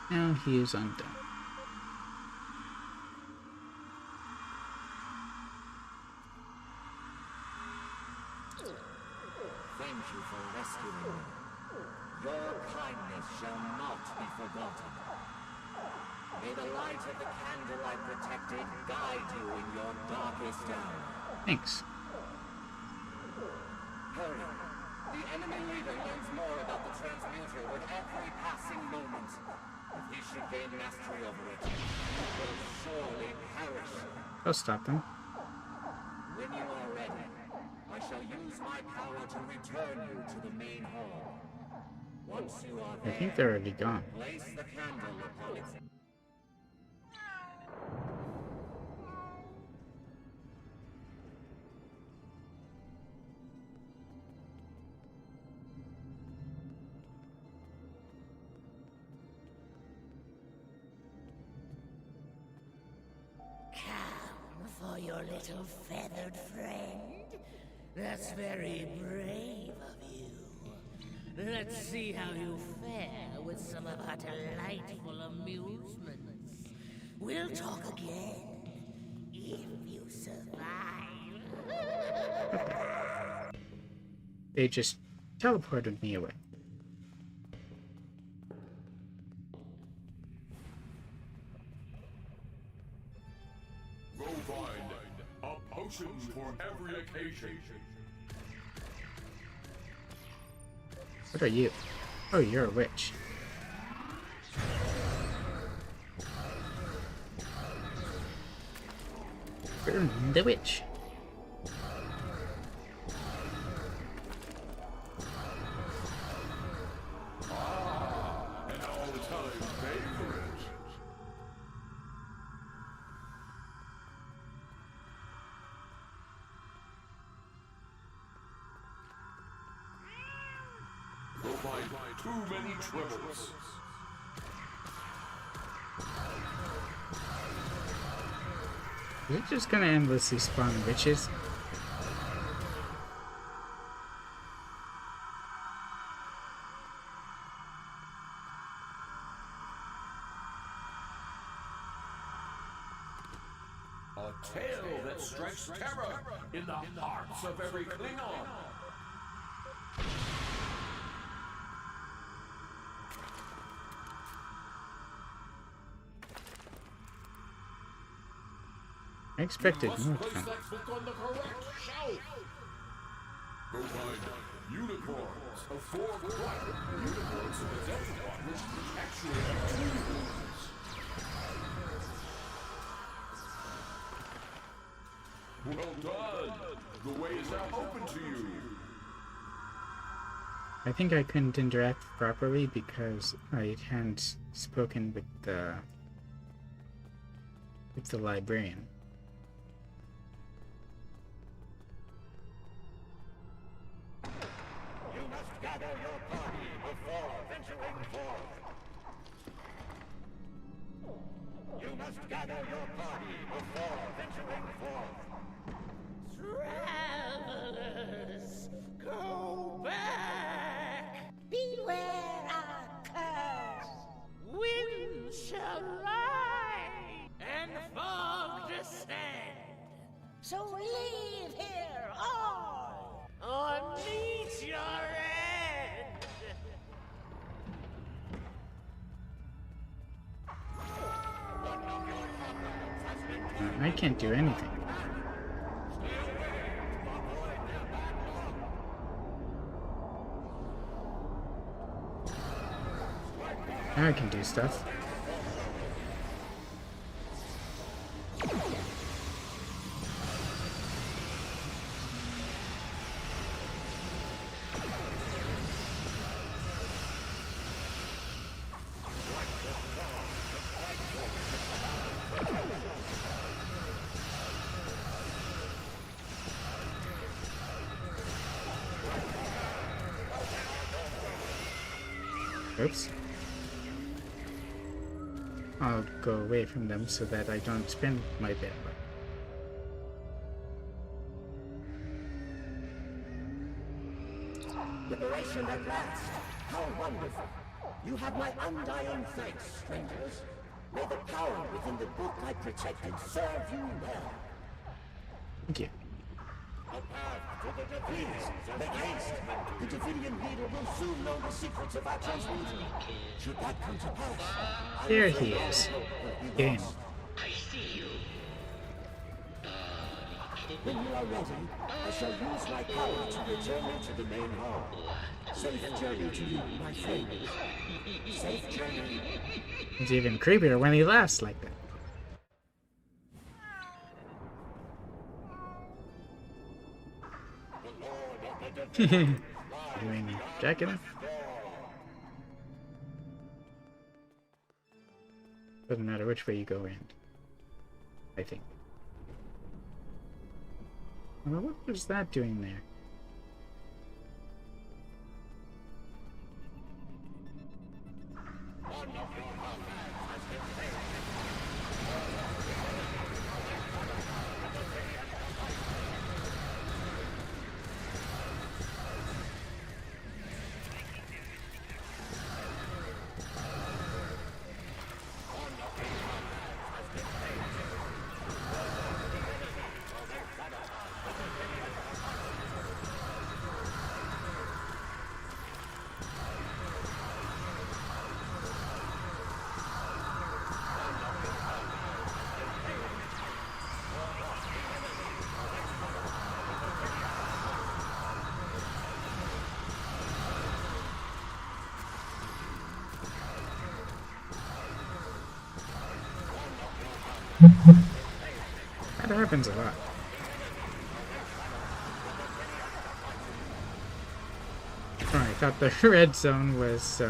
Now he is undone. Thank you for rescuing me. Your kindness shall not be forgotten. May the light of the candle I protected guide you in your darkest hour. Thanks. Hurry. The enemy leader learns more about the transmuter with every passing moment. If he should gain mastery over it, he will surely perish. I'll stop them. When you are ready, I shall use my power to return you to the main hall. Once you are there, I think they're already gone. place the candle upon its... For your little feathered friend? That's very brave of you. Let's see how you fare with some of our delightful amusements. We'll talk again, if you survive. They just teleported me away. Go find a potion for every occasion. What are you? Oh, you're a witch. Burn the witch. An all-time favorite. Go find too many tribbles. Is it just gonna endlessly spawn witches? A tale that strikes terror in the hearts of every Klingon. I expected Must more place time. that book on the correct shelf. Go find unicorns of 4 white. Unicorns of the Delta One, which actually have 2 horns. Well done. The way is now open to you. I think I couldn't interact properly because I hadn't spoken with the librarian. You must gather your party before venturing forth. You must gather your party before venturing forth. Travelers, go back! Beware our curse! Wind shall rise, and fog descend. So leave here all, or meet your end! I can't do anything. I can do stuff. Oops. I'll go away from them so that I don't spend my bandwidth. Liberation at last! How wonderful! You have my undying thanks, strangers. May the power within the book I protected serve you well. Thank you. A path to the Please, make haste! The Davidian leader will soon know the secrets of our transmuter. Should that come to pass, There he is. Again. I see you. when you are ready, I shall use my power to return you to the main hall. Safe journey to you, my friend. Safe journey. It's even creepier when he laughs like that. Doing Dracula? Doesn't matter which way you go in, I think. Well, what was that doing there? That happens a lot. Oh, I thought the red zone was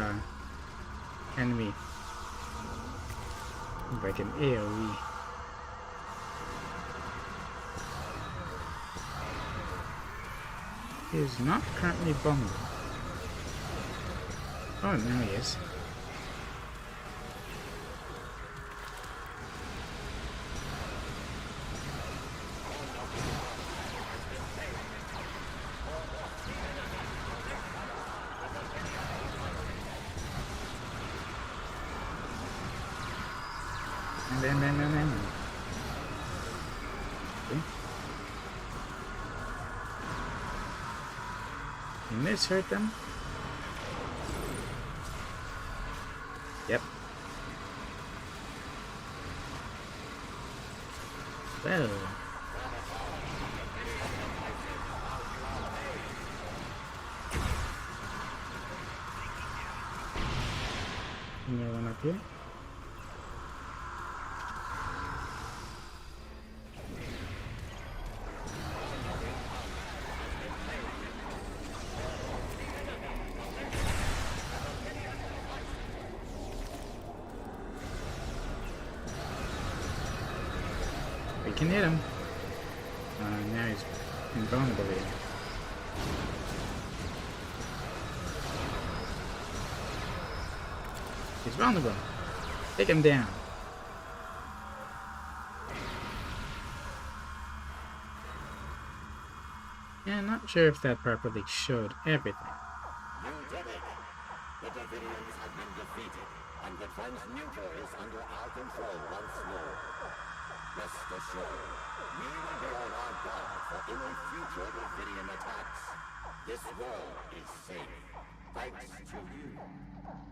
enemy. Like an AoE. He is not currently vulnerable. Oh, now he is. And okay. Can this hurt them? Yep. Well. Another one up here. We can hit him. Now he's invulnerable again. He's vulnerable. Take him down. Yeah, not sure if that properly showed everything. You did it! The Davidians have been defeated, and the transmuter is under our control once more. Rest assured, we will be on our guard for any future Davidian attacks. This world is safe, thanks to you.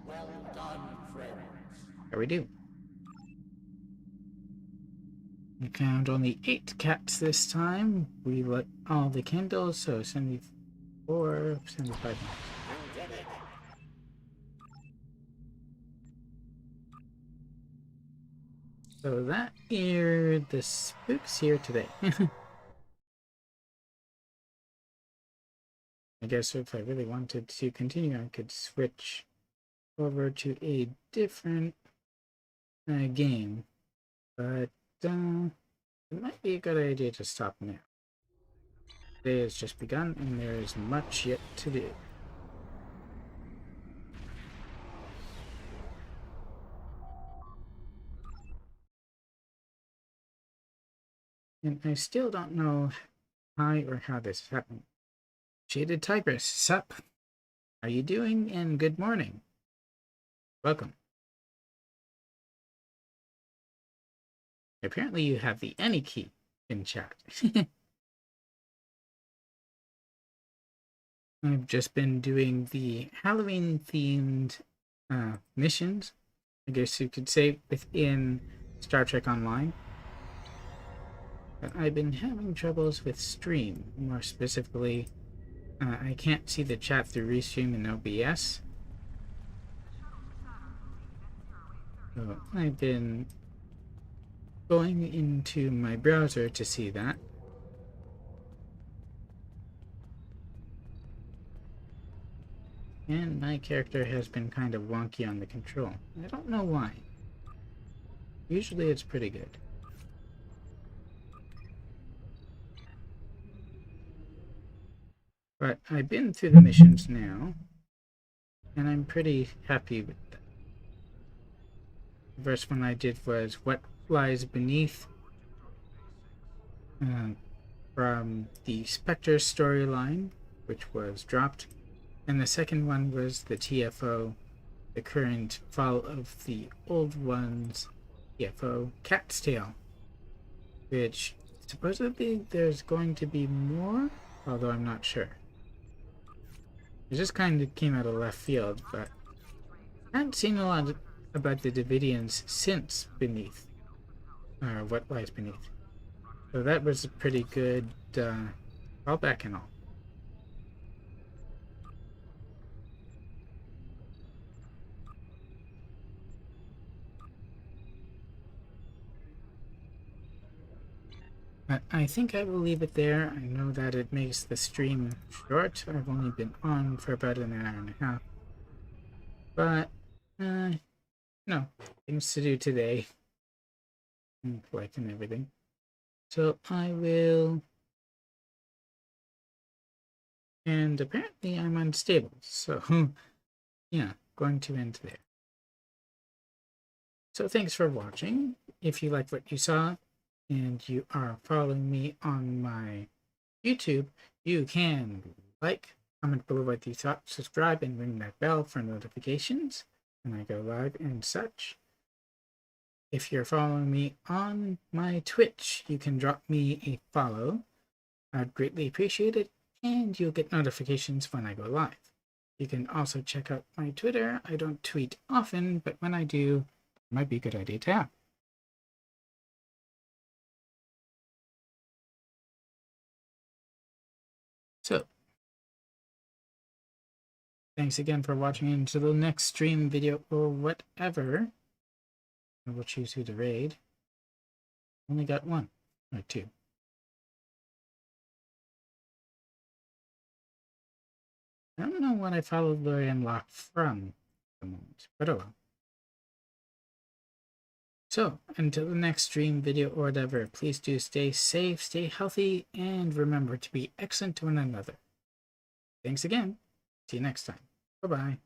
Well done, friends. There we do. We found only 8 cats this time. We lit all the candles, so 74, 75 minutes. You did it! So that are the spooks here today. I guess if I really wanted to continue, I could switch over to a different game. But it might be a good idea to stop now. Day has just begun, and there is much yet to do. And I still don't know why or how this is happening. Shaded Tigress, sup? How you doing? And good morning. Welcome. Apparently you have the any key in chat. I've just been doing the Halloween-themed missions, I guess you could say, within Star Trek Online. But I've been having troubles with stream. More specifically, I can't see the chat through Restream and OBS. So I've been going into my browser to see that. And my character has been kind of wonky on the control. I don't know why. Usually it's pretty good. But I've been through the missions now, and I'm pretty happy with them. The first one I did was What Lies Beneath, from the Spectres storyline, which was dropped. And the second one was the TFO, the current Fall of the Old Ones TFO, Cat's Tail, which supposedly there's going to be more, although I'm not sure. It just kind of came out of left field, but I haven't seen a lot about the Davidians since Beneath, or What Lies Beneath. So that was a pretty good callback and all. But I think I will leave it there. I know that it makes the stream short. I've only been on for about an hour and a half. But, no, things to do today. Life and everything. So I will... And apparently I'm unstable. So, yeah, going to end there. So thanks for watching. If you like what you saw, and you are following me on my YouTube, you can like, comment below what you thought, subscribe, and ring that bell for notifications when I go live and such. If you're following me on my Twitch, you can drop me a follow. I'd greatly appreciate it, and you'll get notifications when I go live. You can also check out my Twitter. I don't tweet often, but when I do, it might be a good idea to have. So, thanks again for watching. Until the next stream, video, or whatever, I will choose who to raid. Only got one, or two. I don't know what I followed Lorian Locke from at the moment, but oh well. So, until the next stream, video, or whatever, please do stay safe, stay healthy, and remember to be excellent to one another. Thanks again. See you next time. Bye-bye.